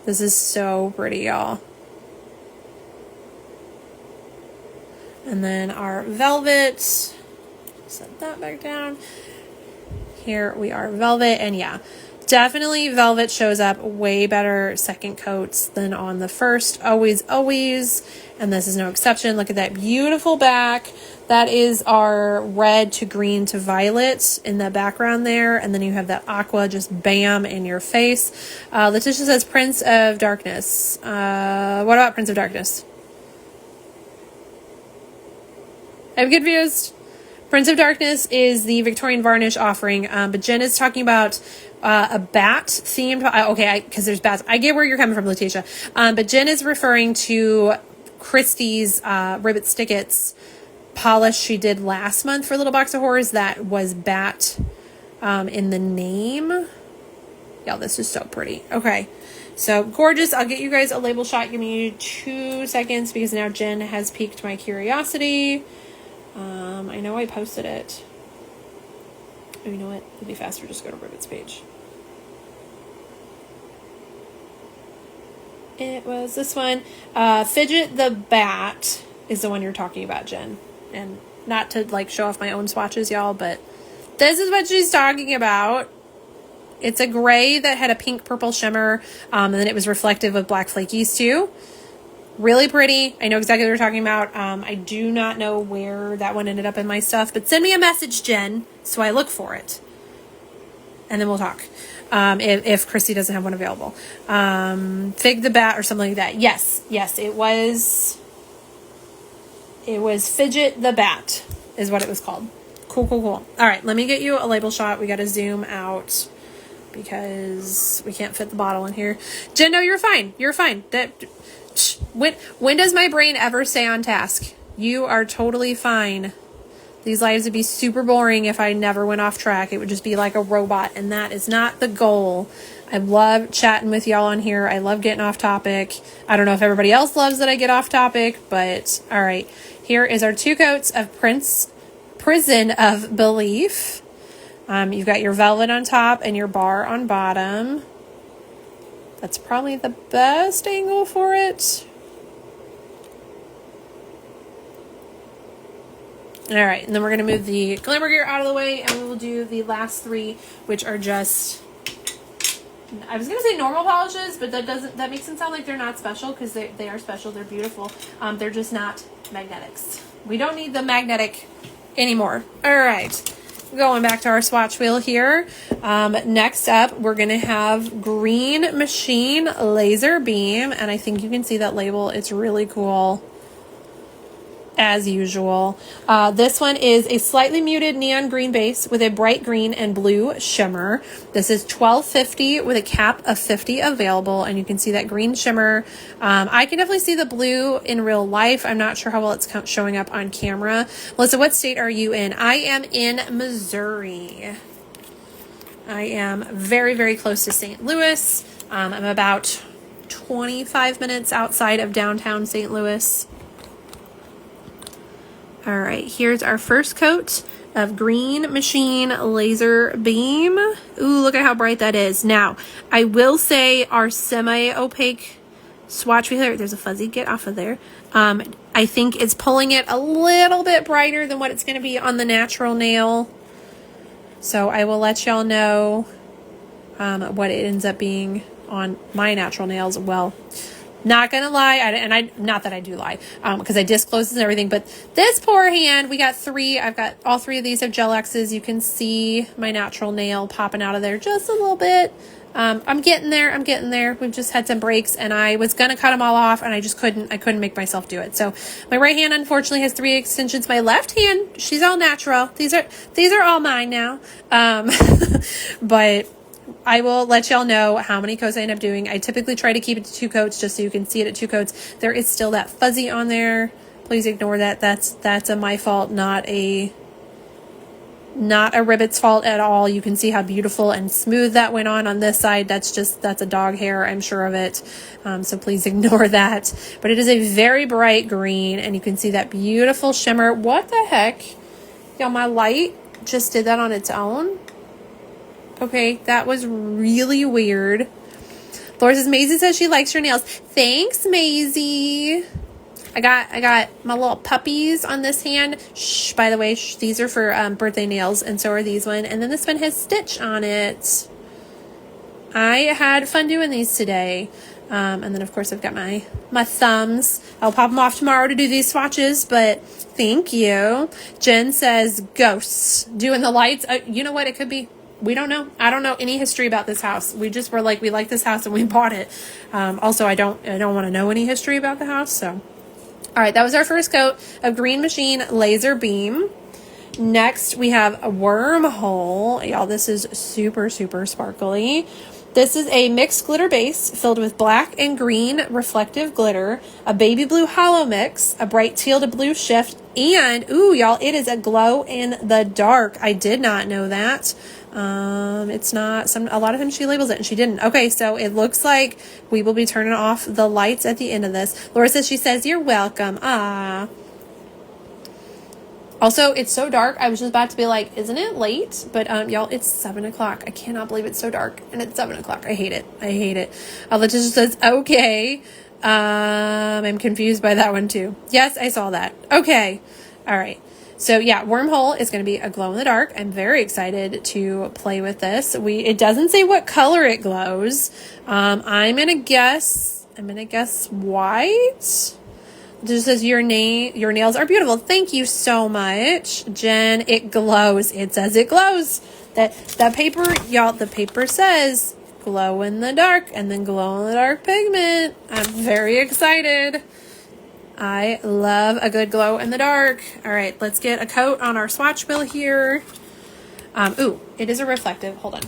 Speaker 1: This is so pretty, y'all. And then our velvet, set that back down. Here we are, velvet, and yeah, definitely velvet shows up way better second coats than on the first, always, and this is no exception. Look at that beautiful back. That is our red to green to violet in the background there, and then you have that aqua just bam in your face. Letitia says Prince of Darkness. What about Prince of Darkness? I'm confused. Prince of Darkness is the Victorian Varnish offering, but Jen is talking about a bat themed. Okay, because there's bats. I get where you're coming from, Letitia. But Jen is referring to Christie's Ribbit Stickits polish she did last month for Little Box of Horrors that was bat in the name. Yeah, this is so pretty. Okay, so gorgeous. I'll get you guys a label shot. Give me 2 seconds because now Jen has piqued my curiosity. I know I posted it. Oh, you know what? It'll be faster. Just go to Ribbits page. It was this one. Fidget the Bat is the one you're talking about, Jen. And not to like show off my own swatches, y'all, but this is what she's talking about. It's a gray that had a pink purple shimmer, and then it was reflective of black flakies too. Really pretty. I know exactly what you're talking about. I do not know where that one ended up in my stuff, but send me a message, Jen, so I look for it. And then we'll talk. If Christy doesn't have one available. Fig the Bat or something like that. Yes, it was Fidget the Bat is what it was called. Cool. All right, let me get you a label shot. We got to zoom out because we can't fit the bottle in here. Jen, no, you're fine. When does my brain ever stay on task? You are totally fine. These lives would be super boring if I never went off track. It would just be like a robot, and that is not the goal. I love chatting with y'all on here. I love getting off topic. I don't know if everybody else loves that I get off topic, but all right. Here is our 2 coats of Prison of Belief. You've got your velvet on top and your bar on bottom. That's probably the best angle for it. All right, and then we're going to move the glamour gear out of the way, and we will do the last 3, which are just, I was going to say normal polishes, but that makes them sound like they're not special, because they are special. They're beautiful. They're just not magnetics. We don't need the magnetic anymore. All right. Going back to our swatch wheel here. Next up, we're going to have Green Machine Laser Beam. And I think you can see that label. It's really cool. As usual. This one is a slightly muted neon green base with a bright green and blue shimmer. This is $12.50 with a cap of $50 available, and you can see that green shimmer. I can definitely see the blue in real life. I'm not sure how well it's showing up on camera. Melissa, what state are you in? I am in Missouri. I am very, very close to St. Louis. I'm about 25 minutes outside of downtown St. Louis. All right, here's our first coat of Green Machine Laser Beam. Ooh, look at how bright that is. Now, I will say our semi-opaque swatch wheel, there's a fuzzy, get off of there. I think it's pulling it a little bit brighter than what it's going to be on the natural nail. So I will let y'all know what it ends up being on my natural nails. Well, not gonna lie, not that I do lie, because I disclose and everything, but this poor hand, we got 3. I've got all 3 of these have gel X's. You can see my natural nail popping out of there just a little bit. I'm getting there. We've just had some breaks, and I was gonna cut them all off, and I couldn't make myself do it. So my right hand, unfortunately, has 3 extensions. My left hand, she's all natural. These are all mine now. But I will let y'all know how many coats I end up doing. I typically try to keep it to 2 coats just so you can see it at 2 coats. There is still that fuzzy on there. Please ignore that. That's a my fault, not a Ribbits fault at all. You can see how beautiful and smooth that went on this side. That's a dog hair, I'm sure of it. So please ignore that. But it is a very bright green, and you can see that beautiful shimmer. What the heck? Y'all, my light just did that on its own. Okay, that was really weird. Laura says, Maisie says she likes your nails. Thanks, Maisie. I got my little puppies on this hand. Shh, by the way, these are for birthday nails, and so are these one. And then this one has Stitch on it. I had fun doing these today. And then, of course, I've got my thumbs. I'll pop them off tomorrow to do these swatches, but thank you. Jen says, ghosts. Doing the lights. You know what? It could be. We don't know. I don't know any history about this house. We just were like, we like this house and we bought it. Also, I don't want to know any history about the house. So, all right, that was our first coat of Green Machine Laser Beam. Next, we have a Wormhole. Y'all, this is super, super sparkly. This is a mixed glitter base filled with black and green reflective glitter, a baby blue hollow mix, a bright teal to blue shift, and, ooh, y'all, it is a glow in the dark. I did not know that. It's not a lot of times she labels it and she didn't. Okay, so it looks like we will be turning off the lights at the end of this. Laura says, she says, you're welcome. Ah. Also, it's so dark. I was just about to be like, isn't it late? But, y'all, it's 7 o'clock. I cannot believe it's so dark and it's 7 o'clock. I hate it. I hate it. Letitia says, okay. I'm confused by that one too. Yes, I saw that. Okay. All right. So yeah, Wormhole is going to be a glow in the dark. I'm very excited to play with this. It doesn't say what color it glows. I'm going to guess white. It just says your nails are beautiful. Thank you so much, Jen. It glows. It says it glows. That paper, y'all, the paper says glow in the dark and then glow in the dark pigment. I'm very excited. I love a good glow in the dark. All right, let's get a coat on our swatch bill here. Ooh, it is a reflective. Hold on.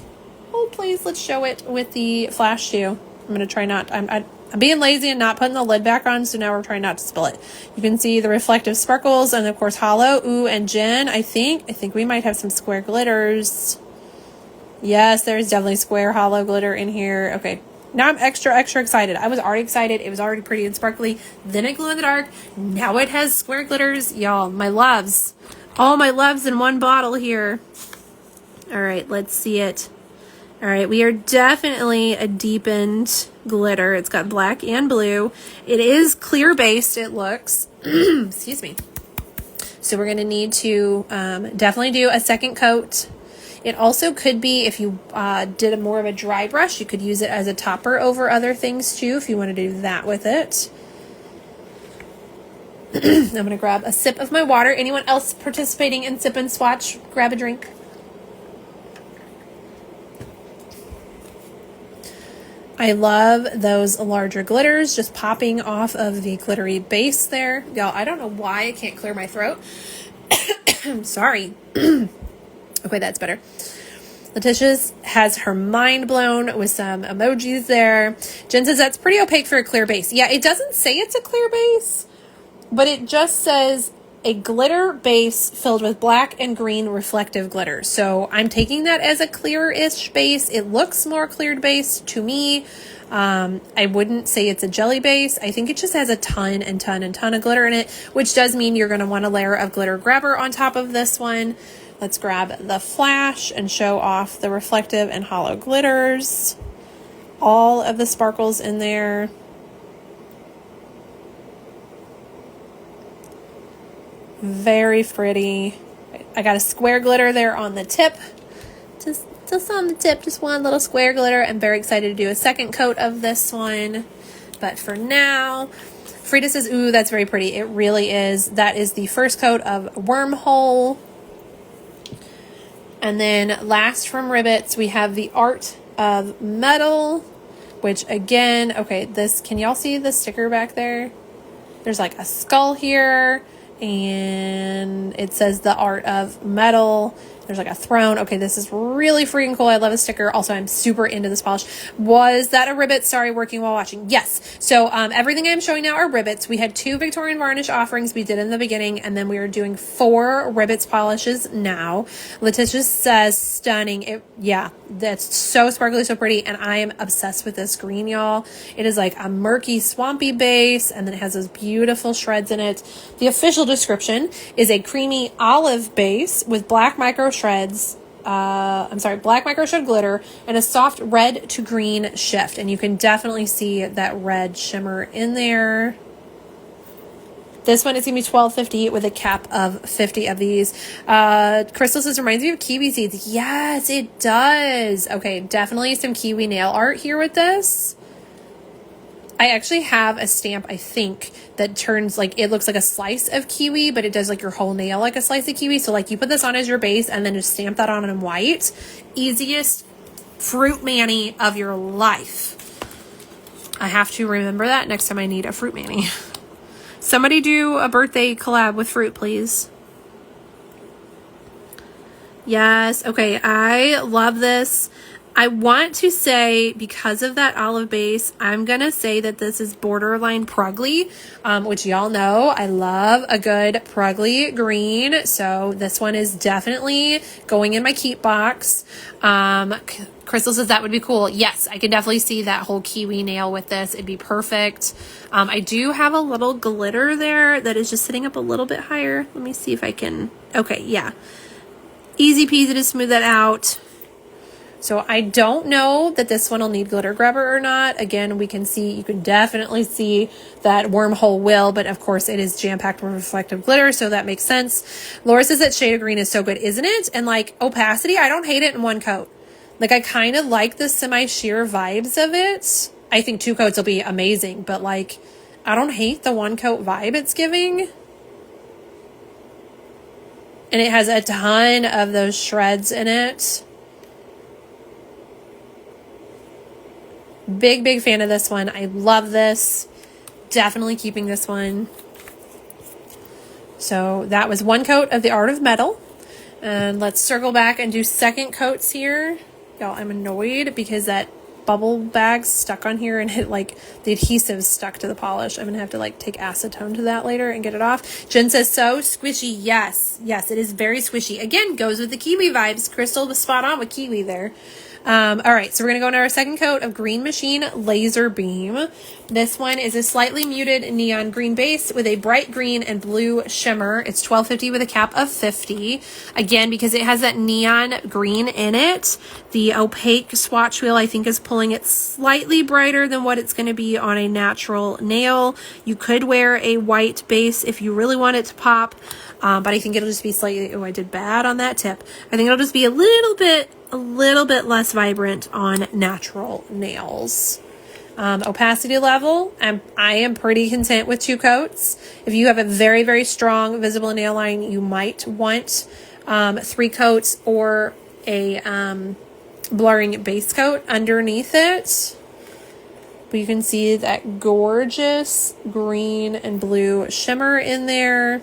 Speaker 1: Oh, please, let's show it with the flash too. I'm going to try not, I'm being lazy and not putting the lid back on, so now we're trying not to spill it. You can see the reflective sparkles and, of course, hollow. Ooh, and Jen, I think we might have some square glitters. Yes, there's definitely square hollow glitter in here. Okay. Now I'm extra, extra excited. I was already excited. It was already pretty and sparkly. Then it glowed in the dark. Now it has square glitters. Y'all, my loves. All my loves in one bottle here. All right, let's see it. All right, we are definitely a deepened glitter. It's got black and blue. It is clear based, it looks. Excuse me. So we're going to need to definitely do a second coat. It also could be, if you did more of a dry brush, you could use it as a topper over other things too, if you want to do that with it. I'm going to grab a sip of my water. Anyone else participating in Sip and Swatch, grab a drink. I love those larger glitters just popping off of the glittery base there. Y'all, I don't know why I can't clear my throat. I'm sorry. Okay, that's better. Letitia's has her mind blown with some emojis there. Jen says that's pretty opaque for a clear base. Yeah, it doesn't say it's a clear base, but it just says a glitter base filled with black and green reflective glitter. So I'm taking that as a clear-ish base. It looks more cleared base to me. I wouldn't say it's a jelly base. I think it just has a ton and ton and ton of glitter in it, which does mean you're going to want a layer of glitter grabber on top of this one. Let's grab the flash and show off the reflective and hollow glitters. All of the sparkles in there. Very pretty. I got a square glitter there on the tip. Just on the tip, just one little square glitter. I'm very excited to do a second coat of this one. But for now, Frida says, ooh, that's very pretty. It really is. That is the first coat of Wormhole. And then last from Ribbits, we have the Art of Metal, which again, okay, this, can y'all see the sticker back there? There's like a skull here, and it says the Art of Metal. There's like a throne. Okay, this is really freaking cool. I love a sticker. Also, I'm super into this polish. Was that a Ribbit? Sorry, working while watching. Yes. So everything I'm showing now are Ribbits. We had 2 Victorian varnish offerings we did in the beginning, and then we are doing 4 Ribbits polishes now. Letitia says stunning. Yeah, that's so sparkly, so pretty, and I am obsessed with this green, y'all. It is like a murky, swampy base, and then it has those beautiful shreds in it. The official description is a creamy olive base with black micro shreds, black micro shred glitter and a soft red to green shift. And you can definitely see that red shimmer in there. This one is going to be $12.50 with a cap of 50 of these. Crystal says, reminds me of kiwi seeds. Yes, it does. Okay, definitely some kiwi nail art here with this. I actually have a stamp, I think, that turns like, it looks like a slice of kiwi, but it does like your whole nail like a slice of kiwi. So like you put this on as your base and then just stamp that on in white. Easiest fruit mani of your life. I have to remember that next time I need a fruit mani. Somebody do a birthday collab with fruit, please. Yes. Okay. I love this. I want to say, because of that olive base, I'm going to say that this is borderline Prugly, which y'all know I love a good Prugly green. So this one is definitely going in my keep box. Crystal says that would be cool. Yes, I can definitely see that whole kiwi nail with this. It'd be perfect. I do have a little glitter there that is just sitting up a little bit higher. Let me see if I can. Okay, yeah. Easy peasy to smooth that out. So I don't know that this one will need glitter grabber or not. Again, we can see, you can definitely see that wormhole will, but of course it is jam-packed with reflective glitter, so that makes sense. Laura says that shade of green is so good, isn't it? And like opacity, I don't hate it in one coat. Like I kind of like the semi-sheer vibes of it. I think 2 coats will be amazing, but like I don't hate the 1 coat vibe it's giving. And it has a ton of those shreds in it. Big fan of this one. I love this. Definitely keeping this one. So that was 1 coat of the Art of Metal. And let's circle back and do second coats here. Y'all, I'm annoyed because that bubble bag stuck on here and it like the adhesive stuck to the polish. I'm gonna have to like take acetone to that later and get it off. Jen says so squishy. Yes, it is very squishy. Again, goes with the kiwi vibes. Crystal was spot on with kiwi there. All right, so we're going to go into our second coat of Green Machine Laser Beam. This one is a slightly muted neon green base with a bright green and blue shimmer. It's $12.50 with a cap of 50. Again, because it has that neon green in it, the opaque swatch wheel I think is pulling it slightly brighter than what it's going to be on a natural nail. You could wear a white base if you really want it to pop, but I think it'll just be slightly, oh, I did bad on that tip. I think it'll just be a little bit less vibrant on natural nails. Opacity level, I am pretty content with 2 coats. If you have a very strong visible nail line, you might want 3 coats or a blurring base coat underneath it. But you can see that gorgeous green and blue shimmer in there.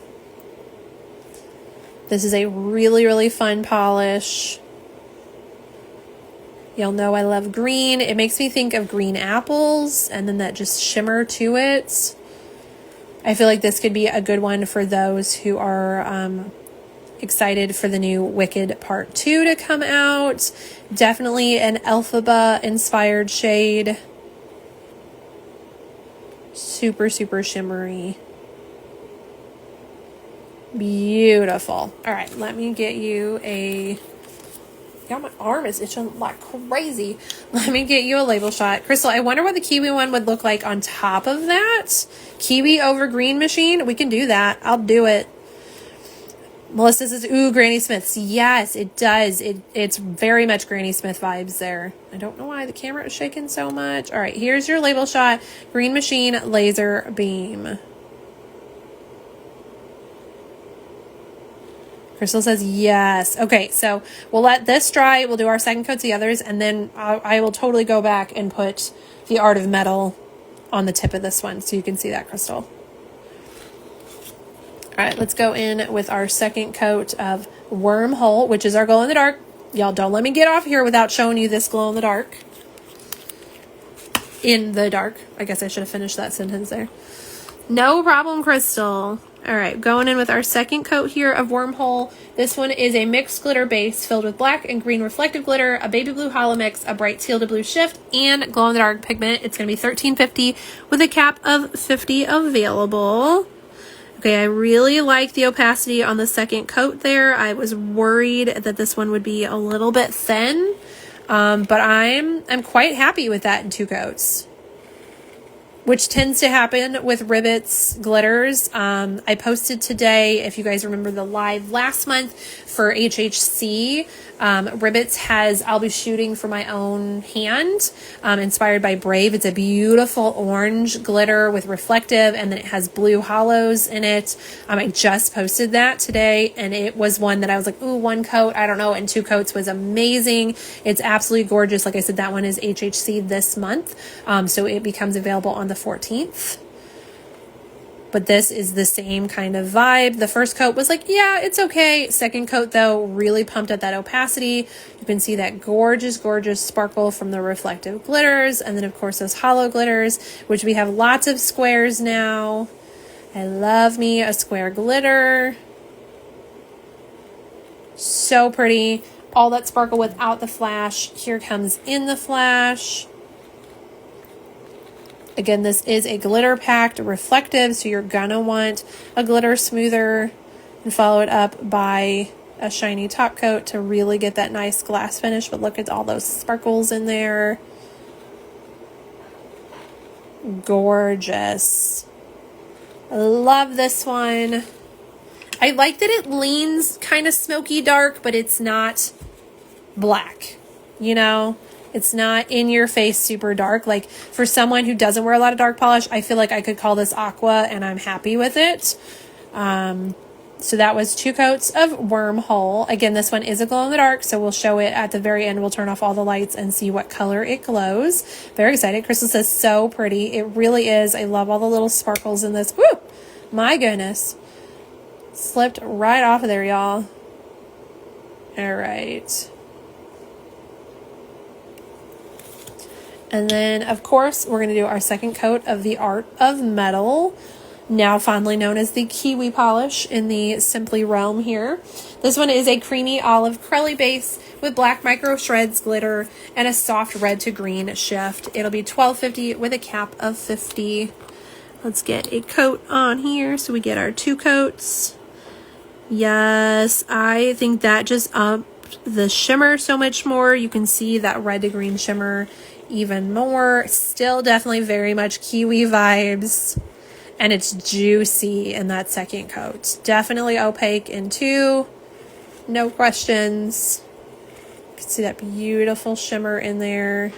Speaker 1: This is a really fun polish. Y'all know I love green. It makes me think of green apples and then that just shimmer to it. I feel like this could be a good one for those who are excited for the new Wicked Part 2 to come out. Definitely an Elphaba inspired shade. Super shimmery. Beautiful. All right, let me get you a... Yeah, my arm is itching like crazy. Let me get you a label shot. Crystal, I wonder what the kiwi one would look like on top of that. Kiwi over Green Machine. We can do that. I'll do it. Melissa says, ooh, Granny Smiths. Yes, it does. It's very much Granny Smith vibes there. I don't know why the camera is shaking so much. All right, here's your label shot. Green Machine Laser Beam. Crystal says yes. Okay, so we'll let this dry. We'll do our second coats of the others, and then I will totally go back and put the Art of Metal on the tip of this one so you can see that, Crystal. All right, let's go in with our second coat of Wormhole, which is our glow in the dark. Y'all don't let me get off here without showing you this glow in the dark. In the dark. I guess I should have finished that sentence there. No problem, Crystal. All right, going in with our second coat here of Wormhole. This one is a mixed glitter base filled with black and green reflective glitter, a baby blue hollow mix, a bright teal to blue shift, and glow in the dark pigment. It's going to be $13.50 with a cap of $50 available. Okay, I really like the opacity on the second coat there. I was worried that this one would be a little bit thin, but I'm quite happy with that in 2 coats, which tends to happen with Ribbits glitters. I posted today, if you guys remember the live last month for HHC, Ribbits has I'll Be Shooting for My Own Hand, inspired by Brave. It's a beautiful orange glitter with reflective, and then it has blue hollows in it. I just posted that today, and it was one that I was like, ooh, 1 coat, I don't know, and 2 coats was amazing. It's absolutely gorgeous. Like I said, that one is HHC this month, so it becomes available on the 14th. But this is the same kind of vibe. The first coat was like, yeah, it's okay. Second coat, though, really pumped up that opacity. You can see that gorgeous, gorgeous sparkle from the reflective glitters. And then, of course, those hollow glitters, which we have lots of squares now. I love me a square glitter. So pretty. All that sparkle without the flash. Here comes in the flash. Again, this is a glitter packed reflective, so you're gonna want a glitter smoother and follow it up by a shiny top coat to really get that nice glass finish. But look at all those sparkles in there. Gorgeous. I love this one. I like that it leans kind of smoky dark, but it's not black, you know? It's not in your face super dark. Like for someone who doesn't wear a lot of dark polish, I feel like I could call this aqua and I'm happy with it. So that was 2 coats of Wormhole. Again, this one is a glow in the dark, so we'll show it at the very end. We'll turn off all the lights and see what color it glows. Very excited. Crystal says so pretty. It really is. I love all the little sparkles in this. Woo! My goodness. Slipped right off of there, y'all. All right. And then, of course, we're going to do our second coat of the Art of Metal, now fondly known as the Kiwi polish in the Simply realm here. This one is a creamy olive crelly base with black micro shreds glitter and a soft red to green shift. It'll be $12.50 with a cap of $50. Let's get a coat on here so we get our 2 coats. Yes, I think that just upped the shimmer so much more. You can see that red to green shimmer even more. Still definitely very much kiwi vibes, and it's juicy in that second coat. Definitely opaque in 2, no questions. You can see that beautiful shimmer in there.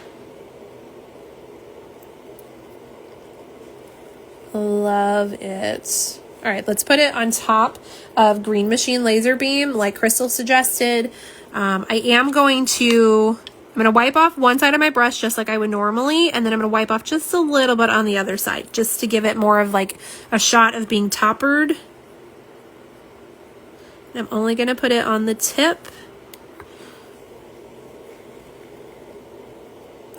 Speaker 1: Love it. All right, let's put it on top of Green Machine Laser Beam like Crystal suggested. I'm going to wipe off one side of my brush just like I would normally, and then I'm going to wipe off just a little bit on the other side just to give it more of like a shot of being toppered. I'm only going to put it on the tip.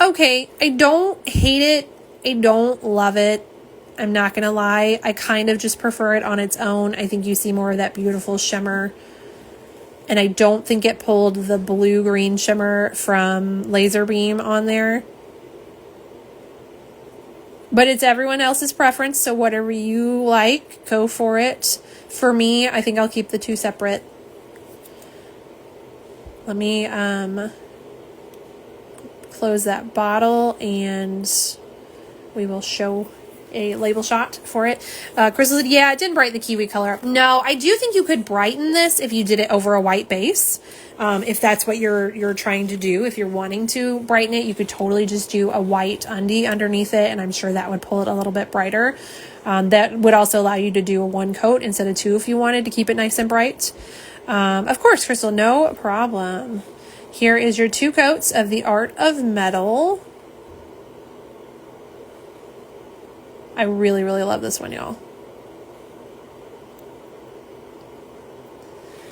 Speaker 1: Okay, I don't hate it. I don't love it. I'm not going to lie. I kind of just prefer it on its own. I think you see more of that beautiful shimmer. And I don't think it pulled the blue-green shimmer from Laser Beam on there. But it's everyone else's preference, so whatever you like, go for it. For me, I think I'll keep the 2 separate. Let me close that bottle, and we will show a label shot for it. Crystal said, yeah, it didn't brighten the kiwi color up. No, I do think you could brighten this if you did it over a white base. If that's what you're trying to do. If you're wanting to brighten it, you could totally just do a white undie underneath it, and I'm sure that would pull it a little bit brighter. That would also allow you to do a 1 coat instead of 2 if you wanted to keep it nice and bright. Of course, Crystal, no problem. Here is your 2 coats of the Art of Metal. I really, really love this one, y'all.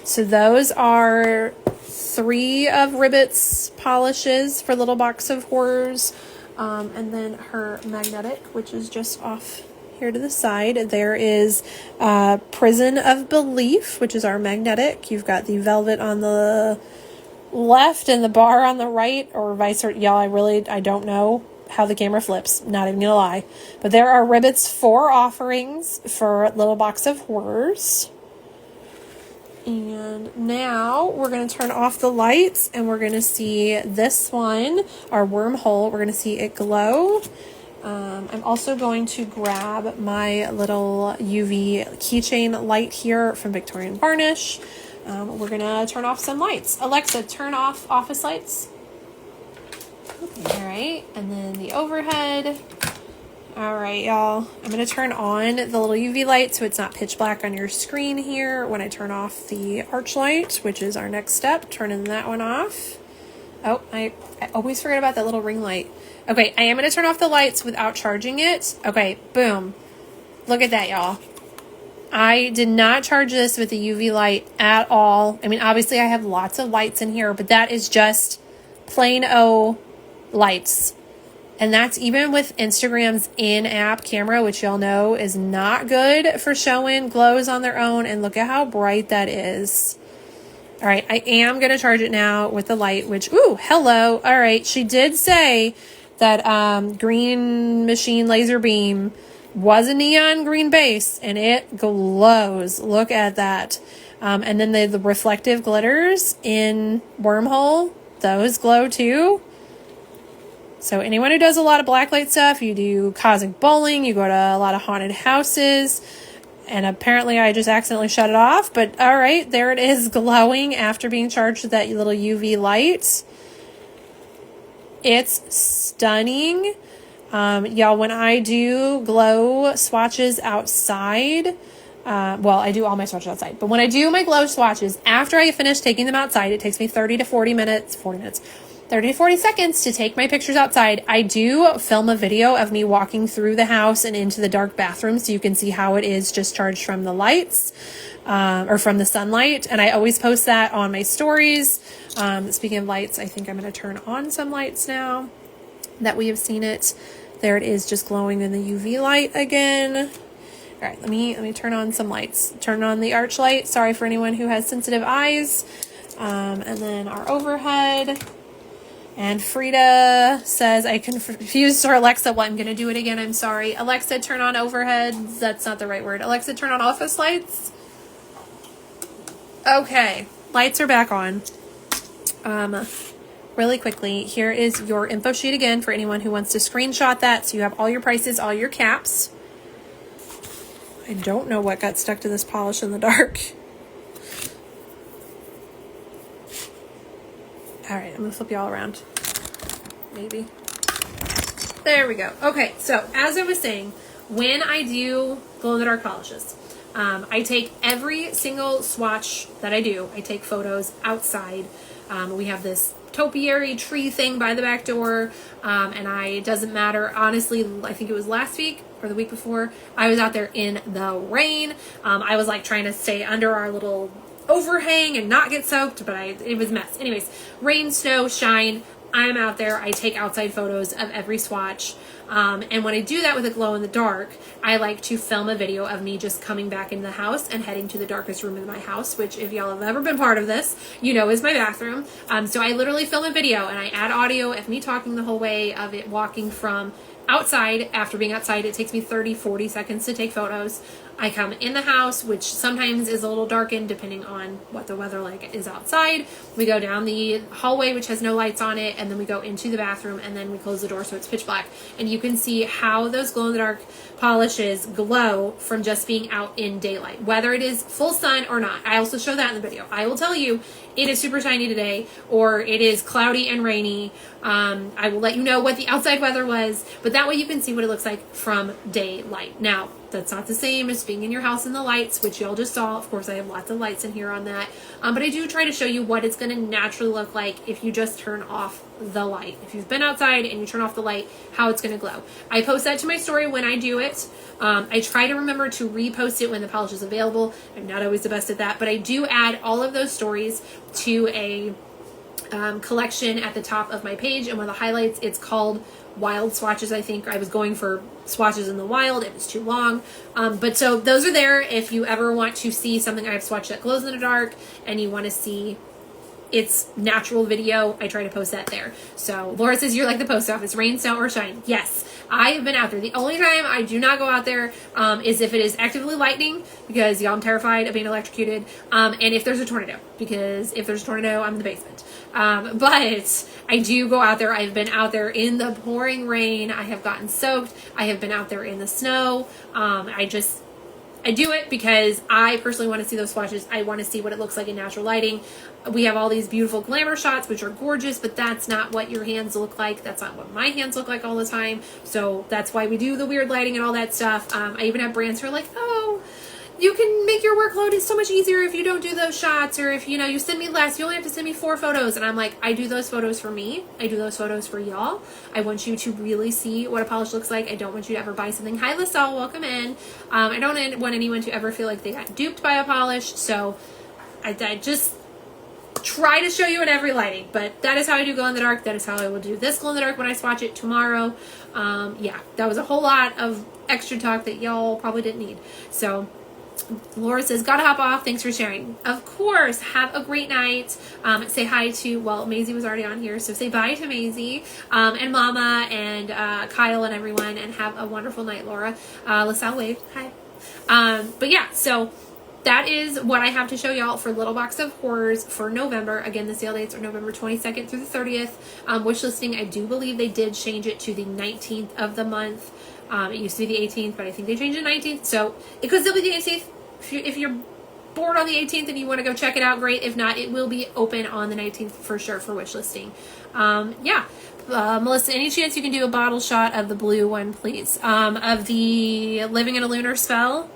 Speaker 1: So those are 3 of Ribbits polishes for Little Box of Horrors. And then her magnetic, which is just off here to the side. There is Prison of Belief, which is our magnetic. You've got the velvet on the left and the bar on the right, or vice versa. Y'all, I don't know how the camera flips, not even gonna lie. But there are Ribbits 4 offerings for Little Box of Horrors. And now we're going to turn off the lights and we're going to see this one, our wormhole. We're going to see it glow. I'm also going to grab my little UV keychain light here from Victorian Varnish. We're going to turn off some lights. Alexa, turn off office lights. All right, and then the overhead. All right, y'all. I'm going to turn on the little UV light so it's not pitch black on your screen here when I turn off the arch light, which is our next step, turning that one off. Oh, I always forget about that little ring light. Okay, I am going to turn off the lights without charging it. Okay, boom. Look at that, y'all. I did not charge this with the UV light at all. I mean, obviously I have lots of lights in here, but that is just plain O lights. And that's even with Instagram's in-app camera, which y'all know is not good for showing glows on their own. And look at how bright that is. All right, I am going to charge it now with the light, which, ooh, hello. All right, she did say that green machine laser beam was a neon green base, and it glows. Look at that. And then the reflective glitters in Wormhole, those glow too. So anyone who does a lot of blacklight stuff, you do cosmic bowling, you go to a lot of haunted houses, and apparently I just accidentally shut it off, but all right, there it is glowing after being charged with that little UV light. It's stunning. Y'all, when I do glow swatches outside, well, I do all my swatches outside, but when I do my glow swatches, after I finish taking them outside, it takes me 30 to 40 to 40 seconds to take my pictures outside. I do film a video of me walking through the house and into the dark bathroom so you can see how it is just charged from the lights, or from the sunlight. And I always post that on my stories. Speaking of lights, I think I'm going to turn on some lights now that we have seen it. There it is, just glowing in the UV light again. All right, let me turn on some lights. Turn on the arch light. Sorry for anyone who has sensitive eyes. And then our overhead. And Frida says, I confused her Alexa. Well, I'm going to do it again. I'm sorry. Alexa, turn on overheads. That's not the right word. Alexa, turn on office lights. Okay. Lights are back on. Really quickly, here is your info sheet again for anyone who wants to screenshot that. So you have all your prices, all your caps. I don't know what got stuck to this polish in the dark. All right, I'm going to flip you all around. Maybe. There we go. Okay, so as I was saying, when I do glow-in-the-dark polishes, I take every single swatch that I do. I take photos outside. We have this topiary tree thing by the back door, and it doesn't matter. Honestly, I think it was last week or the week before, I was out there in the rain. I was like trying to stay under our little overhang and not get soaked, but it was a mess. Anyways, rain, snow, shine, I'm out there. I take outside photos of every swatch. And when I do that with a glow in the dark, I like to film a video of me just coming back into the house and heading to the darkest room in my house, which if y'all have ever been part of this, you know is my bathroom. So I literally film a video and I add audio of me talking the whole way, of it walking from outside. After being outside, it takes me 30-40 seconds to take photos. I come in the house, which sometimes is a little darkened depending on what the weather like is outside. We go down the hallway, which has no lights on it, and then we go into the bathroom, and then we close the door so it's pitch black. And you can see how those glow-in-the-dark polishes glow from just being out in daylight, whether it is full sun or not. I also show that in the video. I will tell you it is super shiny today, or it is cloudy and rainy. I will let you know what the outside weather was, but that way you can see what it looks like from daylight. Now, that's not the same as being in your house in the lights, which y'all just saw. Of course, I have lots of lights in here on that. But I do try to show you what it's going to naturally look like if you just turn off the light. If you've been outside and you turn off the light, how it's going to glow. I post that to my story when I do it. I try to remember to repost it when the polish is available. I'm not always the best at that, but I do add all of those stories to a collection at the top of my page, and one of the highlights, it's called Wild Swatches. I think I was going for swatches in the wild. It was too long. But so those are there if you ever want to see something I've swatched that glows in the dark and you want to see its natural video. I try to post that there. So Laura says, you're like the post office, rain, snow, or shine. Yes, I have been out there. The only time I do not go out there is if it is actively lightning, because y'all, I'm terrified of being electrocuted. And if there's a tornado, because if there's a tornado, I'm in the basement. But I do go out there. I've been out there in the pouring rain. I have gotten soaked. I have been out there in the snow. I do it because I personally want to see those swatches. I want to see what it looks like in natural lighting. We have all these beautiful glamour shots, which are gorgeous, but that's not what your hands look like. That's not what my hands look like all the time. So that's why we do the weird lighting and all that stuff. I even have brands who are like, oh, you can make your workload so much easier if you don't do those shots, or if, you send me less, you only have to send me 4 photos. And I'm like, I do those photos for me. I do those photos for y'all. I want you to really see what a polish looks like. I don't want you to ever buy something. Hi, LaSalle, welcome in. I don't want anyone to ever feel like they got duped by a polish. So I just try to show you in every lighting, but that is how I do glow in the dark. That is how I will do this glow in the dark when I swatch it tomorrow. Yeah, that was a whole lot of extra talk that y'all probably didn't need. So Laura says, gotta hop off. Thanks for sharing. Of course. Have a great night. Say hi to, well, Maisie was already on here, so say bye to Maisie, and Mama, and Kyle, and everyone, and have a wonderful night, Laura. LaSalle wave. Hi. But yeah, so that is what I have to show y'all for Little Box of Horrors for November. Again, the sale dates are November 22nd through the 30th. Wishlisting, I do believe they did change it to the 19th of the month. It used to be the 18th, but I think they changed it to the 19th. So it could still be the 18th. If you're bored on the 18th and you want to go check it out, great. If not, it will be open on the 19th for sure for Wishlisting. Yeah. Melissa, any chance you can do a bottle shot of the blue one, please? Of the Living in a Lunar Spell?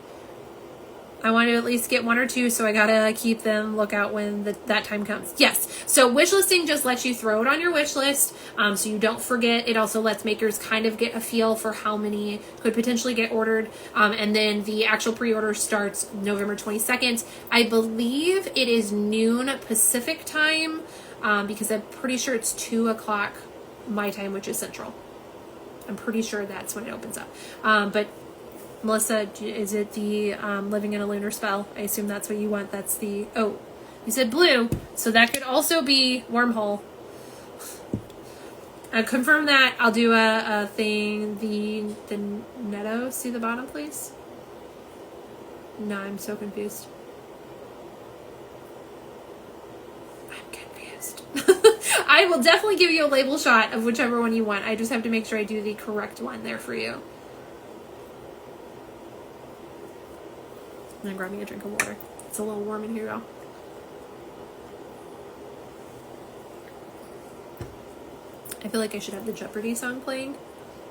Speaker 1: I want to at least get 1 or 2, so I gotta keep them lookout when that time comes. Yes, so Wishlisting just lets you throw it on your wish list, so you don't forget. It also lets makers kind of get a feel for how many could potentially get ordered, and then the actual pre-order starts November 22nd. I believe it is noon Pacific time, because I'm pretty sure it's 2 o'clock my time, which is Central. I'm pretty sure that's when it opens up. But Melissa, is it the Living in a Lunar Spell? I assume that's what you want. That's the... Oh, you said blue, so that could also be Wormhole. Confirm that. I'll do a thing. The Netto. See the bottom, please? No, I'm so confused. I'm confused. I will definitely give you a label shot of whichever one you want. I just have to make sure I do the correct one there for you. I'm grabbing a drink of water. It's a little warm in here, y'all. I feel like I should have the Jeopardy song playing.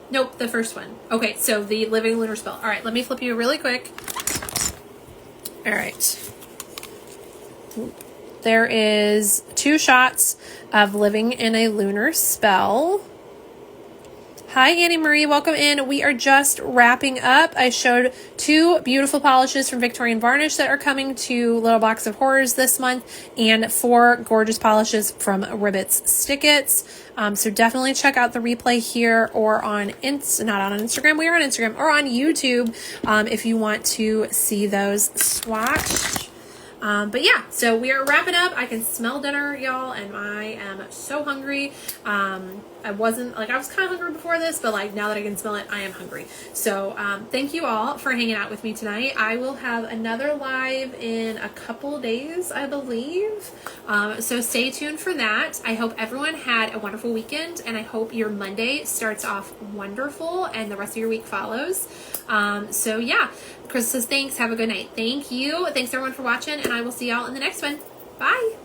Speaker 1: Nope, the first one. Okay, so the Living Lunar Spell. All right, let me flip you really quick. All right. There is 2 shots of Living in a Lunar Spell. Hi, Annie Marie. Welcome in. We are just wrapping up. I showed 2 beautiful polishes from Victorian Varnish that are coming to Little Box of Horrors this month, and 4 gorgeous polishes from Ribbits Stickits. So definitely check out the replay here, or on not on Instagram. We are on Instagram, or on YouTube if you want to see those swatched. But yeah, so we are wrapping up. I can smell dinner, y'all, and I am so hungry. I was kind of hungry before this, but like now that I can smell it, I am hungry. So thank you all for hanging out with me tonight. I will have another live in a couple days, I believe. So stay tuned for that. I hope everyone had a wonderful weekend, and I hope your Monday starts off wonderful and the rest of your week follows. So yeah, Chris says thanks. Have a good night. Thank you. Thanks everyone for watching, and I will see y'all in the next one. Bye.